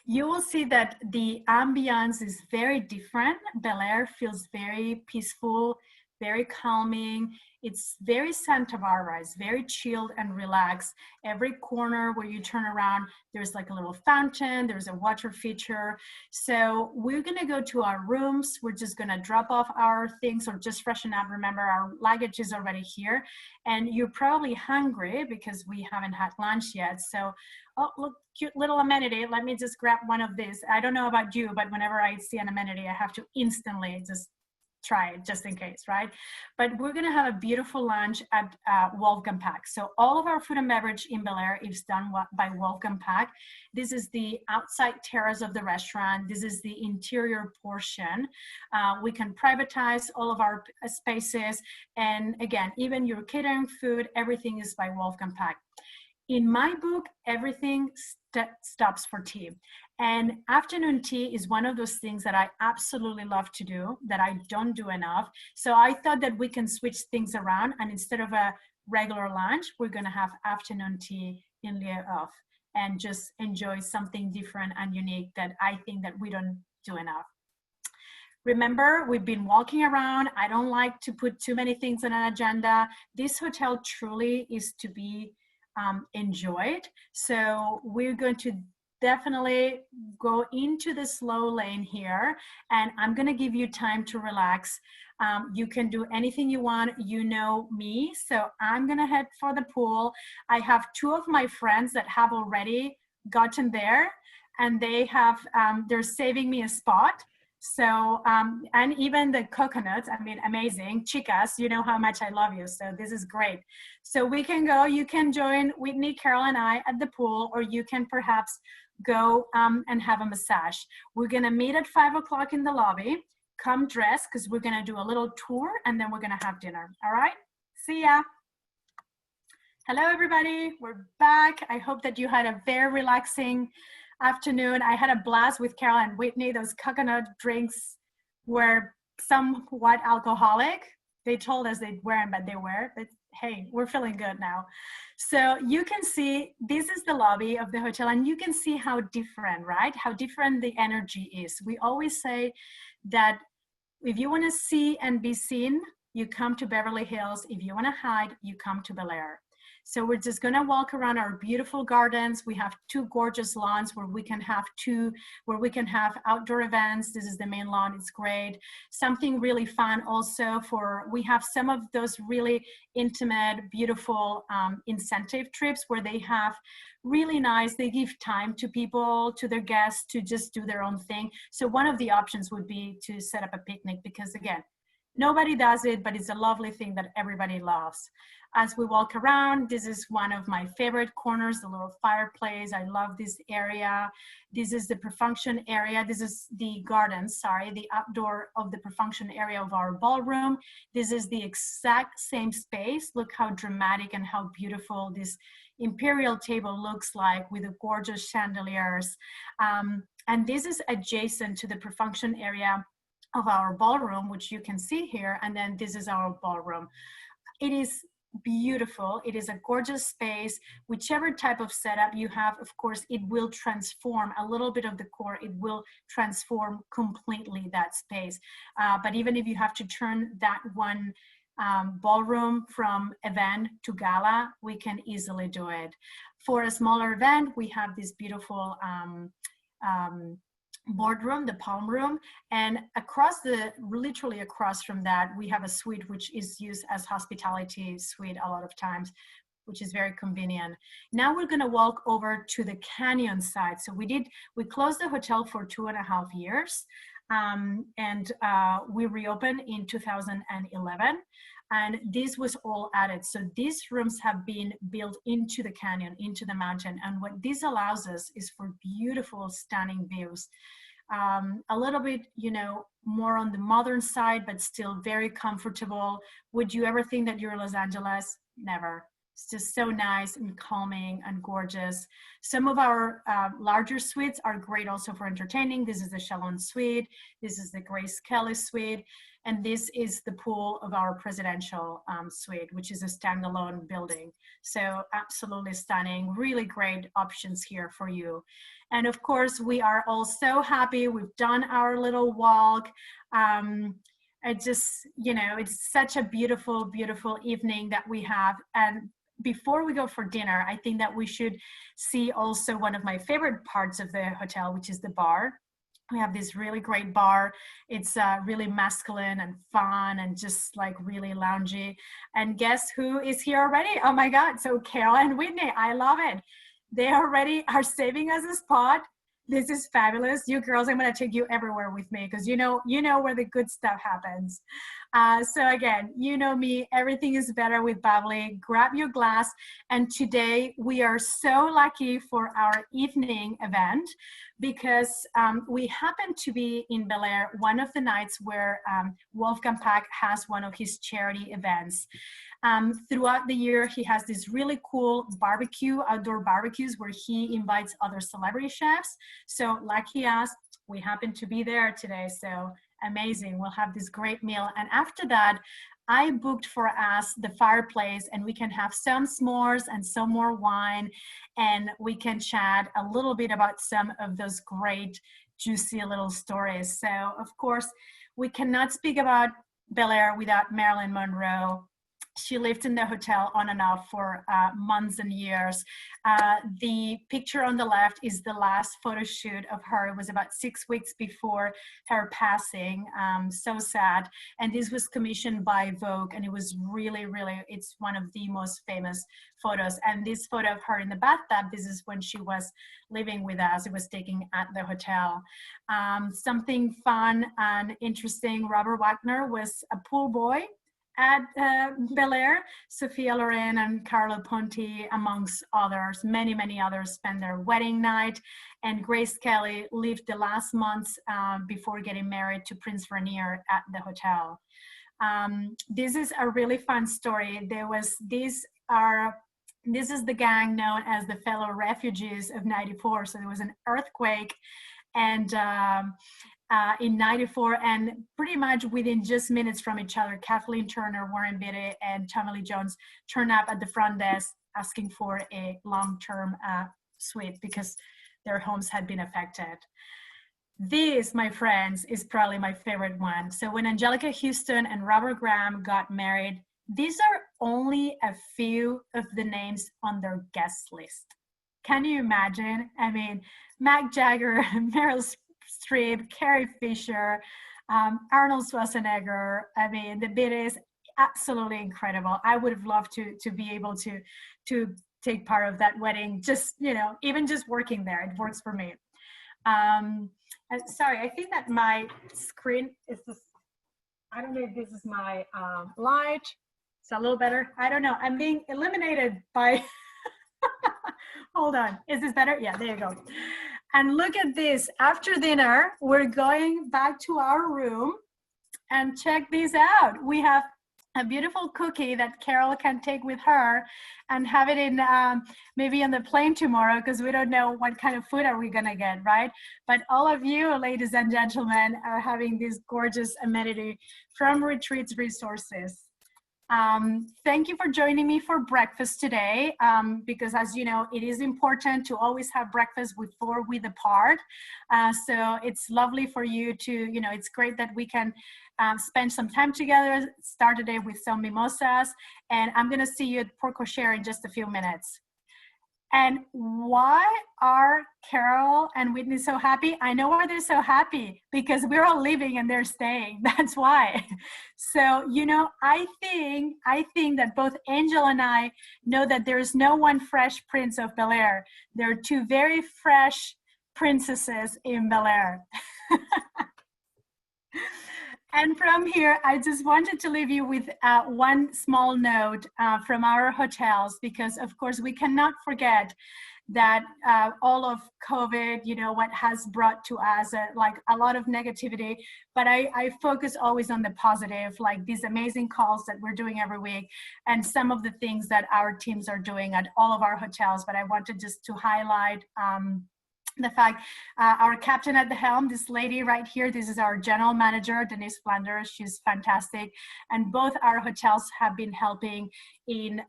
You will see that the ambiance is very different. Bel Air feels very peaceful, very calming. It's very Santa Barbara. It's very chilled and relaxed. Every corner where you turn around, there's like a little fountain. There's a water feature. So we're gonna go to our rooms. We're just gonna drop off our things or just freshen up. Remember, our luggage is already here. And you're probably hungry because we haven't had lunch yet. So, oh, look, cute little amenity. Let me just grab one of these. I don't know about you, but whenever I see an amenity, I have to instantly just try it just in case, right? But we're gonna have a beautiful lunch at Wolfgang Pack. So all of our food and beverage in Bel Air is done by Wolfgang Pack. This is the outside terrace of the restaurant. This is the interior portion. We can privatize all of our spaces. And again, even your catering food, everything is by Wolfgang Pack. In my book, everything stops for tea. And afternoon tea is one of those things that I absolutely love to do, that I don't do enough. So I thought that we can switch things around, and instead of a regular lunch, we're gonna have afternoon tea in lieu of, and just enjoy something different and unique that I think that we don't do enough. Remember, we've been walking around. I don't like to put too many things on an agenda. This hotel truly is to be enjoyed. So we're going to definitely go into the slow lane here, and I'm going to give you time to relax. You can do anything you want. You know me, so I'm going to head for the pool. I have 2 of my friends that have already gotten there, and they have they're saving me a spot. So, and even the coconuts, I mean, amazing. Chicas, you know how much I love you. So this is great. So we can go, you can join Whitney, Carol, and I at the pool, or you can perhaps go and have a massage. We're gonna meet at 5 o'clock in the lobby. Come dressed, because we're gonna do a little tour, and then we're gonna have dinner, all right? See ya. Hello, everybody, we're back. I hope that you had a very relaxing afternoon. I had a blast with Carol and Whitney. Those coconut drinks were somewhat alcoholic. They told us they weren't, but they were. But hey, we're feeling good now. So you can see, this is the lobby of the hotel, and you can see how different, right? How different the energy is. We always say that if you want to see and be seen, you come to Beverly Hills. If you want to hide, you come to Bel Air. So we're just gonna walk around our beautiful gardens. We have 2 gorgeous lawns where we can have outdoor events. This is the main lawn, it's great. Something really fun also we have some of those really intimate, beautiful incentive trips where they have really nice, they give time to people, to their guests to just do their own thing. So one of the options would be to set up a picnic because again, nobody does it, but it's a lovely thing that everybody loves. As we walk around, this is one of my favorite corners, the little fireplace. I love this area. This is the pre-function area. This is the garden, the outdoor of the pre-function area of our ballroom. This is the exact same space. Look how dramatic and how beautiful this imperial table looks like with the gorgeous chandeliers. And this is adjacent to the pre-function area of our ballroom, which you can see here. And then this is our ballroom. It is beautiful. It is a gorgeous space. Whichever type of setup you have, of course, it will transform a little bit of the core. It will transform completely that space. But even if you have to turn that one ballroom from event to gala, we can easily do it. For a smaller event, we have this beautiful boardroom, the palm room, and literally across from that, we have a suite which is used as hospitality suite a lot of times, which is very convenient. Now we're gonna walk over to the canyon side. So we closed the hotel for 2.5 years, and we reopened in 2011. And this was all added. So these rooms have been built into the canyon, into the mountain. And what this allows us is for beautiful, stunning views. A little bit, more on the modern side, but still very comfortable. Would you ever think that you're in Los Angeles? Never. It's just so nice and calming and gorgeous. Some of our larger suites are great also for entertaining. This is the Chalon suite. This is the Grace Kelly suite. And this is the pool of our presidential suite, which is a standalone building. So absolutely stunning, really great options here for you. And of course, we are all so happy. We've done our little walk. It's such a beautiful, beautiful evening that we have. And before we go for dinner, I think that we should see also one of my favorite parts of the hotel, which is the bar. We have this really great bar. It's really masculine and fun and just like really loungy. And guess who is here already? Oh my God. So Carol and Whitney, I love it. They already are saving us a spot. This is fabulous. You girls, I'm going to take you everywhere with me because you know where the good stuff happens. So again, you know me, everything is better with Beverly. Grab your glass. And today we are so lucky for our evening event because we happen to be in Bel Air one of the nights where Wolfgang Puck has one of his charity events. Throughout the year, he has this really cool outdoor barbecues where he invites other celebrity chefs. So lucky us, we happen to be there today. So amazing. We'll have this great meal. And after that, I booked for us the fireplace and we can have some s'mores and some more wine and we can chat a little bit about some of those great, juicy little stories. So of course, we cannot speak about Bel Air without Marilyn Monroe. She lived in the hotel on and off for months and years. The picture on the left is the last photo shoot of her. It was about 6 weeks before her passing. So sad. And this was commissioned by Vogue, and it was really, really, it's one of the most famous photos. And this photo of her in the bathtub, this is when she was living with us. It was taken at the hotel. Something fun and interesting, Robert Wagner was a pool boy at Bel Air. Sophia Loren and Carlo Ponti, amongst others, many, many others, spent their wedding night. And Grace Kelly lived the last months before getting married to Prince Rainier at the hotel. This is a really fun story. This is the gang known as the fellow refugees of '94. So there was an earthquake and in '94, and pretty much within just minutes from each other, Kathleen Turner, Warren Beatty, and Tommy Lee Jones turned up at the front desk asking for a long-term suite because their homes had been affected. This, my friends, is probably my favorite one. So when Angelica Houston and Robert Graham got married, these are only a few of the names on their guest list. Can you imagine? I mean, Mick Jagger, Meryl Streep, Carrie Fisher, Arnold Schwarzenegger. I mean, the bid is absolutely incredible. I would have loved to be able to take part of that wedding. Just, you know, even just working there, it works for me. And sorry, I think that my screen is this. I don't know if this is my light. It's a little better. I don't know. I'm being eliminated by. Hold on. Is this better? Yeah, there you go. And look at this. After dinner, we're going back to our room, and check this out. We have a beautiful cookie that Carol can take with her and have it in maybe on the plane tomorrow, because we don't know what kind of food are we gonna get, right? But all of you, ladies and gentlemen, are having this gorgeous amenity from Retreats Resources. Thank you for joining me for breakfast today, because as you know, it is important to always have breakfast before we depart. So it's lovely for you to, you know, it's great that we can spend some time together, start the day with some mimosas, and I'm gonna see you at Port Cochere in just a few minutes. And why are Carol and Whitney so happy? I know why they're so happy, because we're all leaving and they're staying. That's why. So, you know, I think that both Angel and I know that there's no one fresh prince of Bel-Air. There are two very fresh princesses in Bel-Air. And from here, I just wanted to leave you with one small note from our hotels, because of course we cannot forget that all of COVID, you know, what has brought to us like a lot of negativity, but I focus always on the positive, like these amazing calls that we're doing every week and some of the things that our teams are doing at all of our hotels. But I wanted just to highlight the fact our captain at the helm, this lady right here, this is our general manager, Denise Flanders. She's fantastic. And both our hotels have been helping in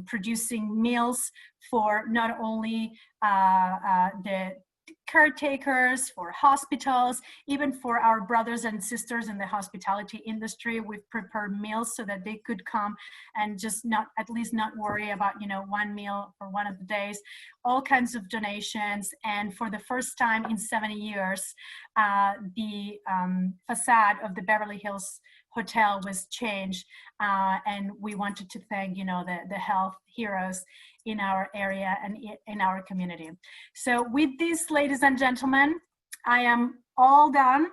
producing meals for not only the caretakers, for hospitals, even for our brothers and sisters in the hospitality industry. We've prepared meals so that they could come and just at least not worry about, you know, one meal for one of the days, all kinds of donations. And for the first time in 70 years, the facade of the Beverly Hills Hotel was changed. And we wanted to thank, you know, the health heroes in our area and in our community. So with this, ladies and gentlemen, I am all done.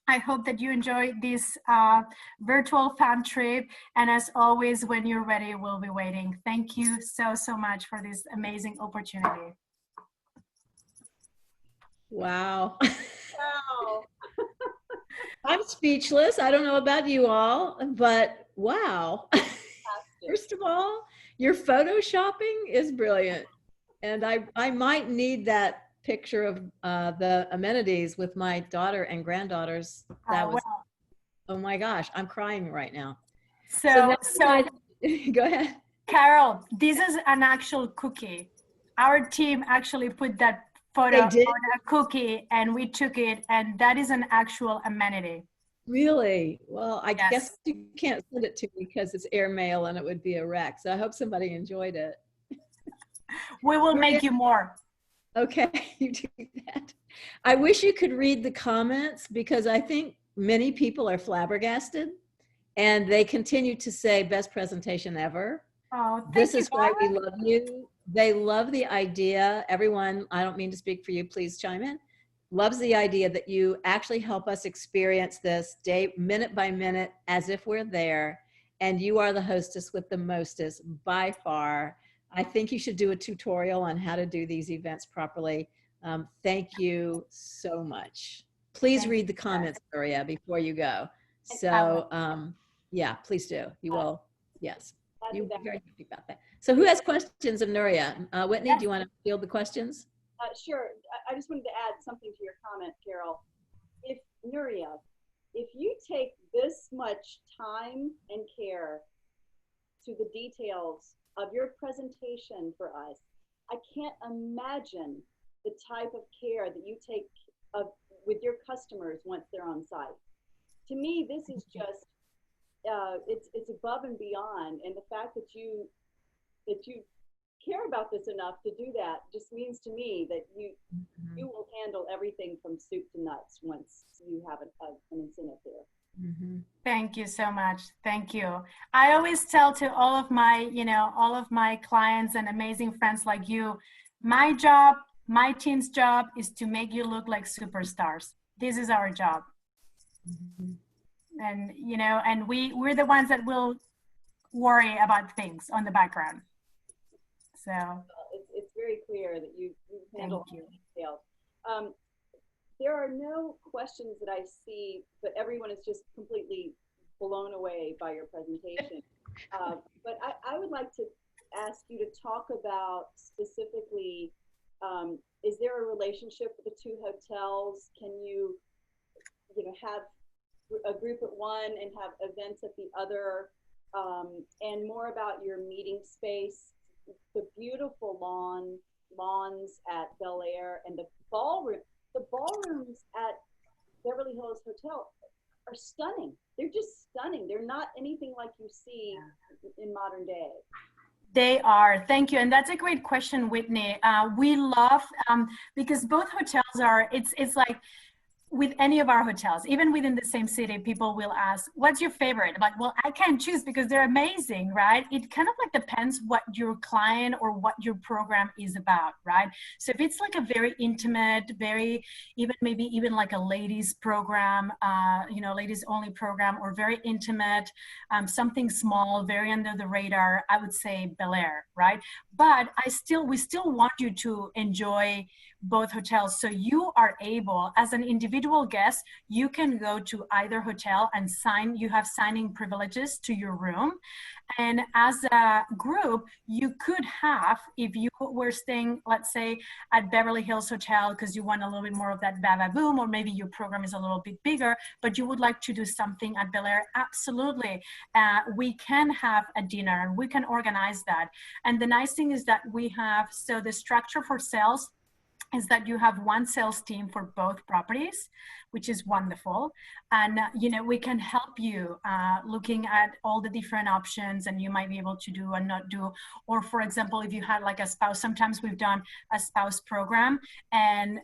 I hope that you enjoyed this virtual fam trip. And as always, when you're ready, we'll be waiting. Thank you so much for this amazing opportunity. Wow. Wow. I'm speechless. I don't know about you all, but wow. First of all, your photoshopping is brilliant. And I might need that picture of the amenities with my daughter and granddaughters. That was, oh my gosh, I'm crying right now. So go ahead. Carol, this is an actual cookie. Our team actually put that photo on a cookie and we took it, and that is an actual amenity. Really? Well, I guess you can't send it to me because it's airmail and it would be a wreck. So I hope somebody enjoyed it. We will make you more. Okay, you do that. I wish you could read the comments, because I think many people are flabbergasted and they continue to say best presentation ever. Oh, this is why we love you. They love the idea. Everyone, I don't mean to speak for you, please chime in, loves the idea that you actually help us experience this day, minute by minute, as if we're there. And you are the hostess with the mostest by far. I think you should do a tutorial on how to do these events properly. Thank you so much. Please read the comments, Nuria, before you go. So yeah, please do. You will, yes. You'll be very happy about that. So who has questions of Nuria? Whitney, do you want to field the questions? Sure. I just wanted to add something to your comment, Carol. If Nuria, if you take this much time and care to the details of your presentation for us, I can't imagine the type of care that you take with your customers once they're on site. To me, this is just it's above and beyond, and the fact that you care about this enough to do that just means to me that you will handle everything from soup to nuts once you have an incentive there. Thank you so much. Thank you. I always tell to all of my clients and amazing friends like you, my job, my team's job is to make you look like superstars. This is our job. And, and we're the ones that will worry about things on the background. So it's very clear that you handle all the details. There are no questions that I see, but everyone is just completely blown away by your presentation. But I would like to ask you to talk about specifically, is there a relationship with the two hotels? Can you have a group at one and have events at the other? And more about your meeting space, the beautiful lawns at Bel Air, and the ballroom. The ballrooms at Beverly Hills Hotel are stunning. They're just stunning. They're not anything like you see in modern day. They are. Thank you. And that's a great question, Whitney. We love, because both hotels are, it's like, with any of our hotels, even within the same city, people will ask, what's your favorite? I'm like, well, I can't choose because they're amazing, right? It kind of like depends what your client or what your program is about, right? So if it's like a very intimate, maybe even like a ladies program, ladies only program, or very intimate, something small, very under the radar, I would say Bel Air, right? But we still want you to enjoy both hotels. So you are able, as an individual guest, you can go to either hotel and you have signing privileges to your room. And as a group, you could have, if you were staying, let's say, at Beverly Hills Hotel, because you want a little bit more of that boom, or maybe your program is a little bit bigger, but you would like to do something at Bel Air, absolutely. We can have a dinner and we can organize that. And the nice thing is that we have, so the structure for sales is that you have one sales team for both properties, which is wonderful. And, we can help you looking at all the different options, and you might be able to do and not do. Or for example, if you had like a spouse, sometimes we've done a spouse program, and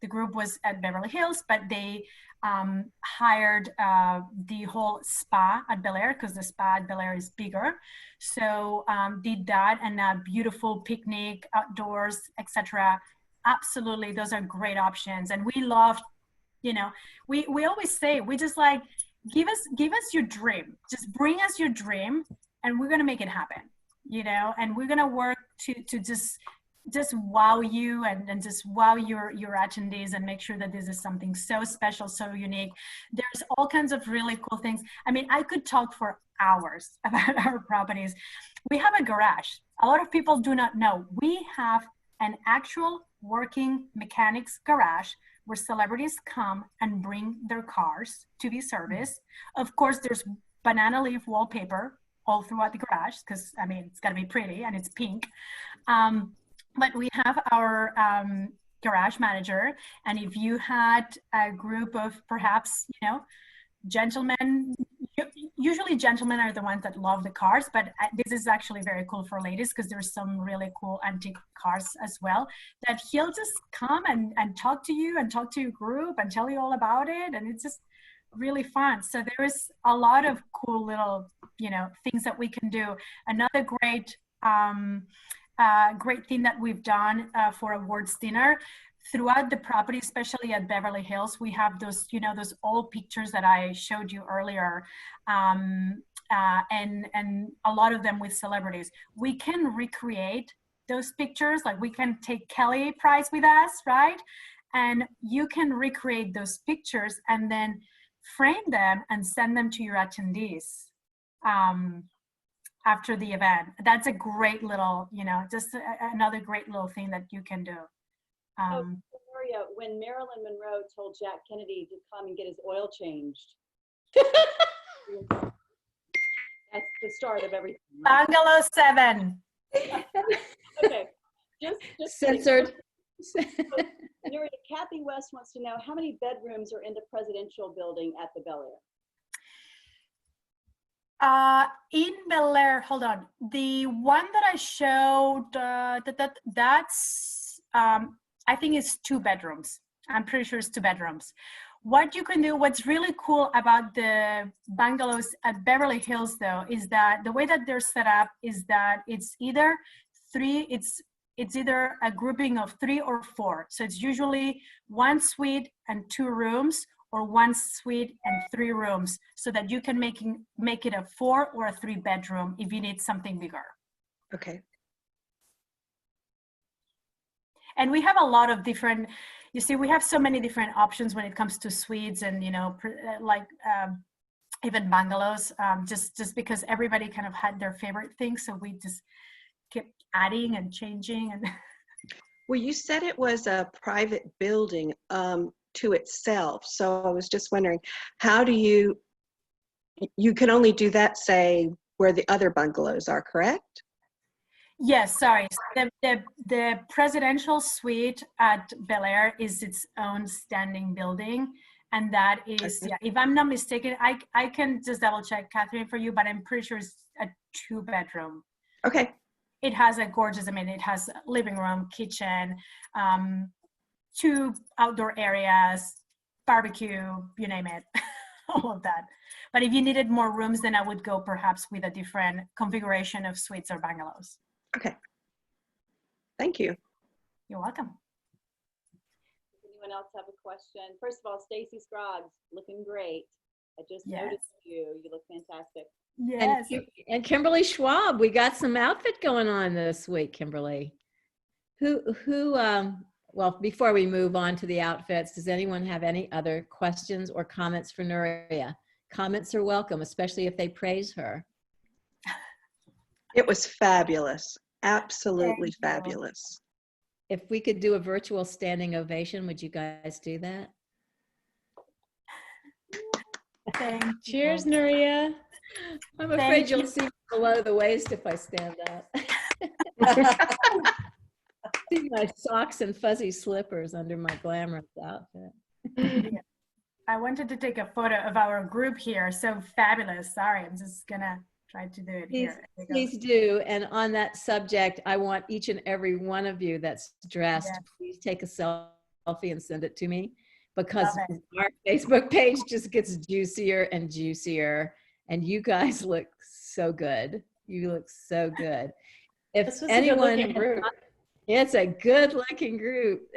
the group was at Beverly Hills, but they hired the whole spa at Bel Air, because the spa at Bel Air is bigger. So did that, and a beautiful picnic outdoors, etc. Absolutely, those are great options. And we love, we always say, we just like, give us your dream, just bring us your dream, and we're gonna make it happen, and we're gonna work to just wow you and just wow your attendees, and make sure that this is something so special, so unique. There's all kinds of really cool things. I mean, I could talk for hours about our properties. We have a garage. A lot of people do not know. We have an actual working mechanics garage where celebrities come and bring their cars to be serviced. Of course, there's banana leaf wallpaper all throughout the garage, because I mean, it's got to be pretty, and it's pink. But we have our garage manager, and if you had a group of perhaps, gentlemen, usually gentlemen are the ones that love the cars, but this is actually very cool for ladies, because there's some really cool antique cars as well, that he'll just come and talk to you and talk to your group and tell you all about it, and it's just really fun. So there is a lot of cool little, things that we can do. Another great thing that we've done for awards dinner throughout the property, especially at Beverly Hills, we have those, those old pictures that I showed you earlier, and a lot of them with celebrities. We can recreate those pictures, like we can take Kelly Price with us, right? And you can recreate those pictures and then frame them and send them to your attendees after the event. That's a great little, just another great little thing that you can do. Nuria, when Marilyn Monroe told Jack Kennedy to come and get his oil changed, that's the start of everything. Right? Bungalow 7. Okay, just censored. So, Nuria, Kathy West wants to know how many bedrooms are in the presidential building at the Bel Air? In Bel Air, hold on. The one that I showed, that's, I think it's 2 bedrooms. I'm pretty sure it's 2 bedrooms. What you can do, what's really cool about the bungalows at Beverly Hills, though, is that the way that they're set up is that it's either it's either a grouping of 3 or 4. So it's usually 1 suite and 2 rooms, or 1 suite and 3 rooms, so that you can make it a 4 or a 3 bedroom if you need something bigger. Okay. And we have a lot of different, you see, we have so many different options when it comes to suites and, you know, like even bungalows, just because everybody kind of had their favorite things. So we just kept adding and changing. And Well, you said it was a private building to itself. So I was just wondering, how do you can only do that, say, where the other bungalows are, correct? Yes, sorry. The presidential suite at Bel Air is its own standing building. And that is, yeah, if I'm not mistaken, I can just double check, Catherine, for you, but I'm pretty sure it's a 2 bedroom. Okay. It has a gorgeous, I mean, it has a living room, kitchen, 2 outdoor areas, barbecue, you name it, all of that. But if you needed more rooms, then I would go perhaps with a different configuration of suites or bungalows. Okay. Thank you. You're welcome. Does anyone else have a question? First of all, Stacy Scroggs, looking great. I just noticed you. You look fantastic. Yes. And Kimberly Schwab, we got some outfit going on this week, Kimberly. Well, before we move on to the outfits, does anyone have any other questions or comments for Nuria? Comments are welcome, especially if they praise her. It was fabulous. Absolutely fabulous. If we could do a virtual standing ovation, would you guys do that? Cheers, Nuria. I'm afraid you'll see below the waist if I stand up. See my socks and fuzzy slippers under my glamorous outfit. Yeah. I wanted to take a photo of our group here. So fabulous. Sorry, I'm just gonna try to do it here. Please do. And on that subject, I want each and every one of you that's dressed, please take a selfie and send it to me, because our Facebook page just gets juicier and juicier. And you guys look so good. You look so good. If anyone, it's a good looking group.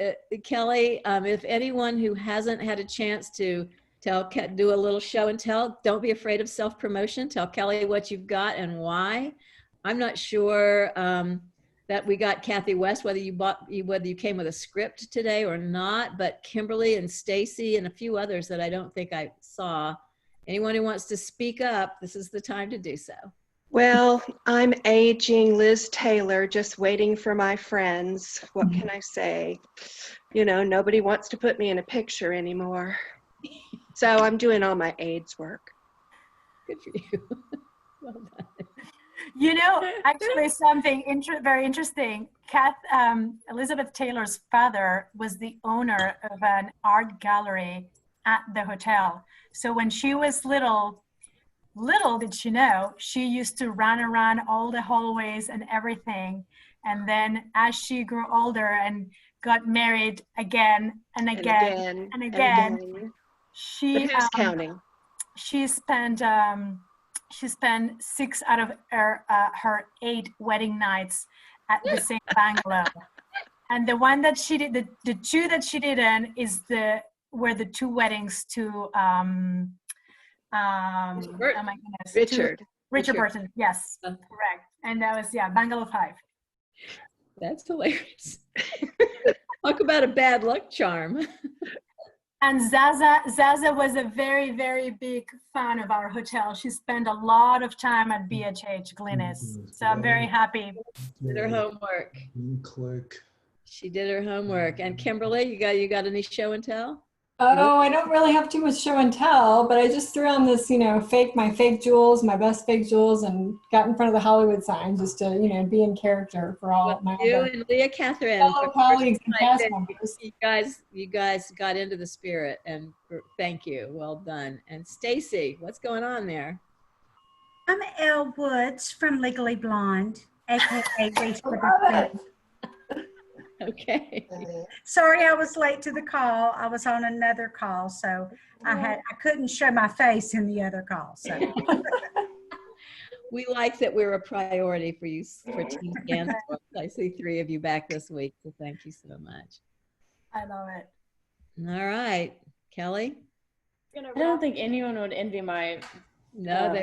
Kelly, if anyone who hasn't had a chance to do a little show and tell, don't be afraid of self-promotion. Tell Kelly what you've got and why. I'm not sure that we got Kathy West, whether you came with a script today or not, but Kimberly and Stacy and a few others that I don't think I saw. Anyone who wants to speak up, this is the time to do so. Well, I'm aging Liz Taylor, just waiting for my friends. What can I say? You know, nobody wants to put me in a picture anymore. So I'm doing all my AIDS work. Good for you. Well done. You know, actually something very interesting. Elizabeth Taylor's father was the owner of an art gallery at the hotel. So when she was little did she know, she used to run around all the hallways and everything. And then as she grew older and got married again and again and again, she counting. She spent 6 out of her 8 wedding nights at the same bungalow. And the one that she did, the 2 that she didn't were the 2 weddings to oh my goodness, Richard Burton. Yes, correct. And that was Bungalow 5. That's hilarious. Talk about a bad luck charm. And Zaza was a very, very big fan of our hotel. She spent a lot of time at BHH Glennis. So I'm very happy. Did her homework. She did her homework. And Kimberly, you got any show and tell? Oh, I don't really have too much show and tell, but I just threw on this, my fake jewels, my best fake jewels, and got in front of the Hollywood sign just to, be in character for all my you and Leah Catherine, fellow colleagues and cast members. You guys got into the spirit, and thank you. Well done. And Stacy, what's going on there? I'm Elle Woods from Legally Blonde, aka Reese Witherspoon. Okay. Sorry I was late to the call. I was on another call, so I couldn't show my face in the other call. So We like that we're a priority for you for Team Dance. I see 3 of you back this week, so thank you so much. I love it. All right, Kelly. I don't think anyone would envy my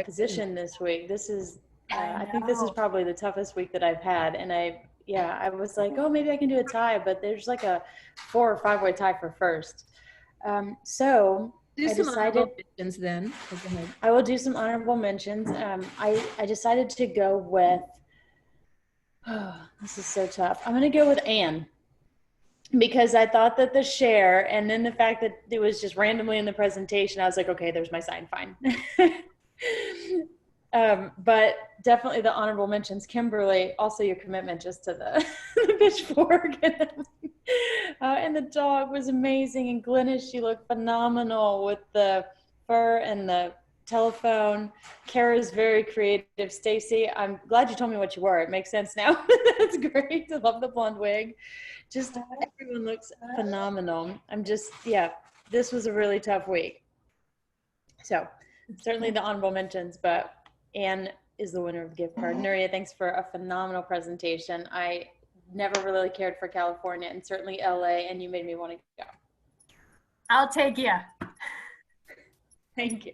position this week. This is, I think this is probably the toughest week that I've had. And I was like, oh, maybe I can do a tie, but there's like a 4 or 5-way tie for first. So do I some decided, honorable mentions then. I will do some honorable mentions. I decided to go with, this is so tough. I'm going to go with Anne. Because I thought that the share and then the fact that it was just randomly in the presentation, I was like, okay, there's my sign, fine. But definitely the honorable mentions, Kimberly, also your commitment just to the pitchfork. And the dog was amazing. And Glynis, she looked phenomenal with the fur and the telephone. Kara's very creative. Stacy, I'm glad you told me what you were. It makes sense now. That's great. I love the blonde wig. Just everyone looks phenomenal. This was a really tough week. So certainly the honorable mentions, but Anne is the winner of the gift card. Nuria, thanks for a phenomenal presentation. I never really cared for California and certainly LA, and you made me want to go. I'll take you. Thank you.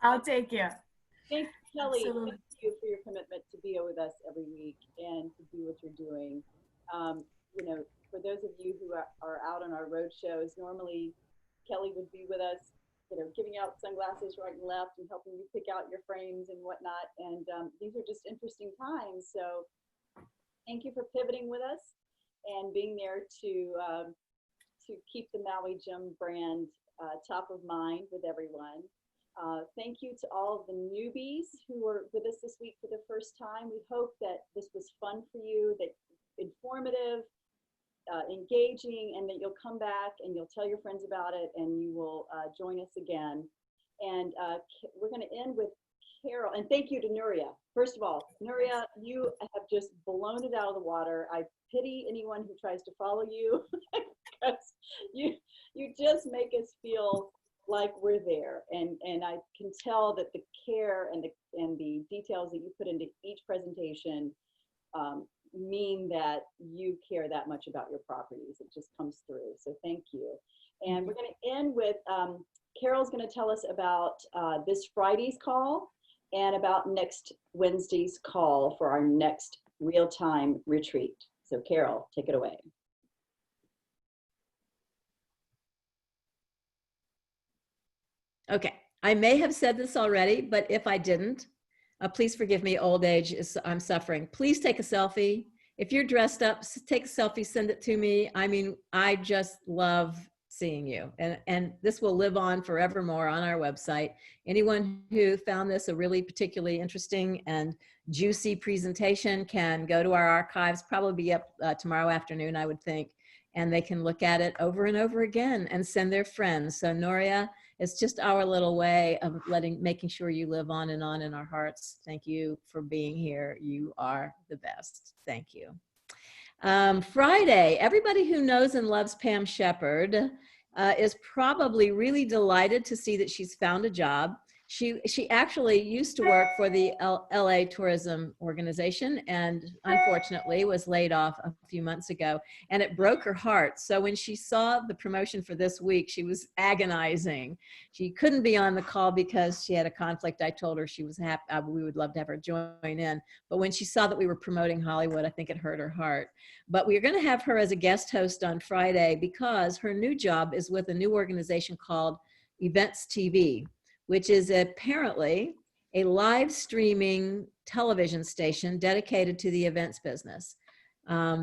I'll take you. Thank you, Kelly. Absolutely. Thank you for your commitment to be with us every week and to do what you're doing. For those of you who are out on our road shows, normally Kelly would be with us, giving out sunglasses right and left and helping you pick out your frames and whatnot. And these are just interesting times. So thank you for pivoting with us and being there to keep the Maui Gym brand top of mind with everyone. Thank you to all of the newbies who were with us this week for the first time. We hope that this was fun for you, that informative, engaging, and that you'll come back and you'll tell your friends about it and you will join us again. And we're going to end with Carol. And thank you to Nuria. First of all, Nuria, you have just blown it out of the water. I pity anyone who tries to follow you because you just make us feel like we're there. And I can tell that the care and the details that you put into each presentation mean that you care that much about your properties. It just comes through. So thank you. And we're going to end with Carol's going to tell us about this Friday's call and about next Wednesday's call for our next real-time retreat. So Carol, take it away. Okay, I may have said this already, but if I didn't, please forgive me, old age, I'm suffering. Please take a selfie. If you're dressed up, take a selfie, send it to me. I mean, I just love seeing you. And this will live on forevermore on our website. Anyone who found this a really particularly interesting and juicy presentation can go to our archives, probably be up tomorrow afternoon, I would think, and they can look at it over and over again and send their friends. So Nuria, it's just our little way of making sure you live on in our hearts. Thank you for being here. You are the best. Thank you. Friday, everybody who knows and loves Pam Shepard is probably really delighted to see that she's found a job. She actually used to work for the LA Tourism Organization and unfortunately was laid off a few months ago, and it broke her heart. So when she saw the promotion for this week, she was agonizing. She couldn't be on the call because she had a conflict. I told her she was happy, we would love to have her join in. But when she saw that we were promoting Hollywood, I think it hurt her heart. But we're going to have her as a guest host on Friday because her new job is with a new organization called Events TV, which is apparently a live streaming television station dedicated to the events business.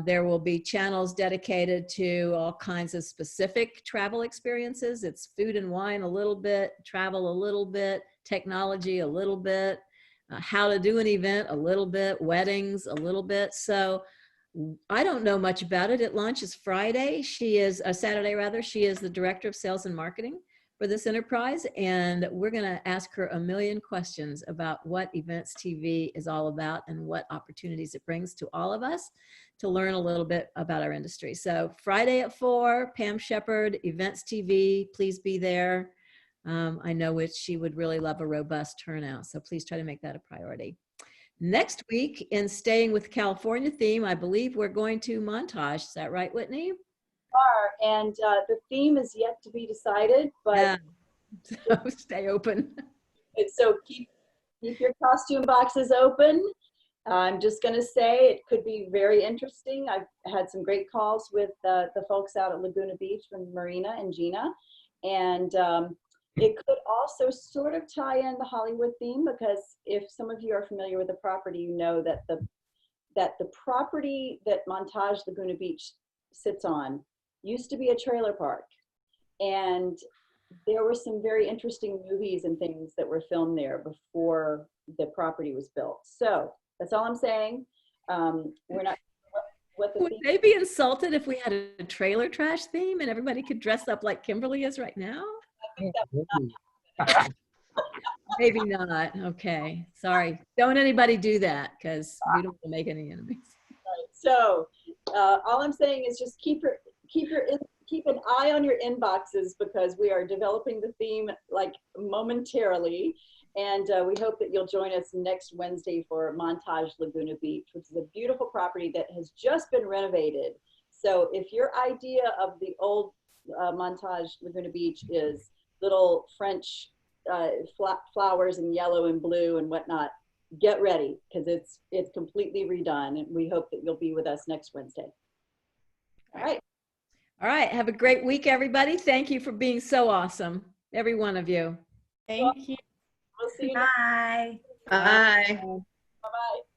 There will be channels dedicated to all kinds of specific travel experiences. It's food and wine a little bit, travel a little bit, technology a little bit, how to do an event a little bit, weddings a little bit. So I don't know much about it. It launches Friday. She is, Saturday rather, she is the director of sales and marketing for this enterprise, and we're going to ask her a million questions about what Events TV is all about and what opportunities it brings to all of us to learn a little bit about our industry. So Friday at 4, Pam Shepard, Events TV, please be there. I know she would really love a robust turnout, so please try to make that a priority. Next week, in staying with California theme, I believe we're going to Montage. Is that right, Whitney? And the theme is yet to be decided, but yeah. So stay open. So keep your costume boxes open. I'm just going to say it could be very interesting. I've had some great calls with the folks out at Laguna Beach from Marina and Gina, and it could also sort of tie in the Hollywood theme, because if some of you are familiar with the property, you know that the property that Montage Laguna Beach sits on used to be a trailer park, and there were some very interesting movies and things that were filmed there before the property was built. So that's all I'm saying. We're not. Would they be insulted if we had a trailer trash theme and everybody could dress up like Kimberly is right now? I think that would not happen. Maybe not. Okay, sorry. Don't anybody do that, because we don't want to make any enemies. Right. So all I'm saying is just keep an eye on your inboxes, because we are developing the theme like momentarily, and we hope that you'll join us next Wednesday for Montage Laguna Beach, which is a beautiful property that has just been renovated. So if your idea of the old Montage Laguna Beach is little French flowers in yellow and blue and whatnot, get ready, because it's completely redone, and we hope that you'll be with us next Wednesday. All right. All right. Have a great week, everybody. Thank you for being so awesome, every one of you. Thank you. We'll see you. Bye. Bye. Bye-bye.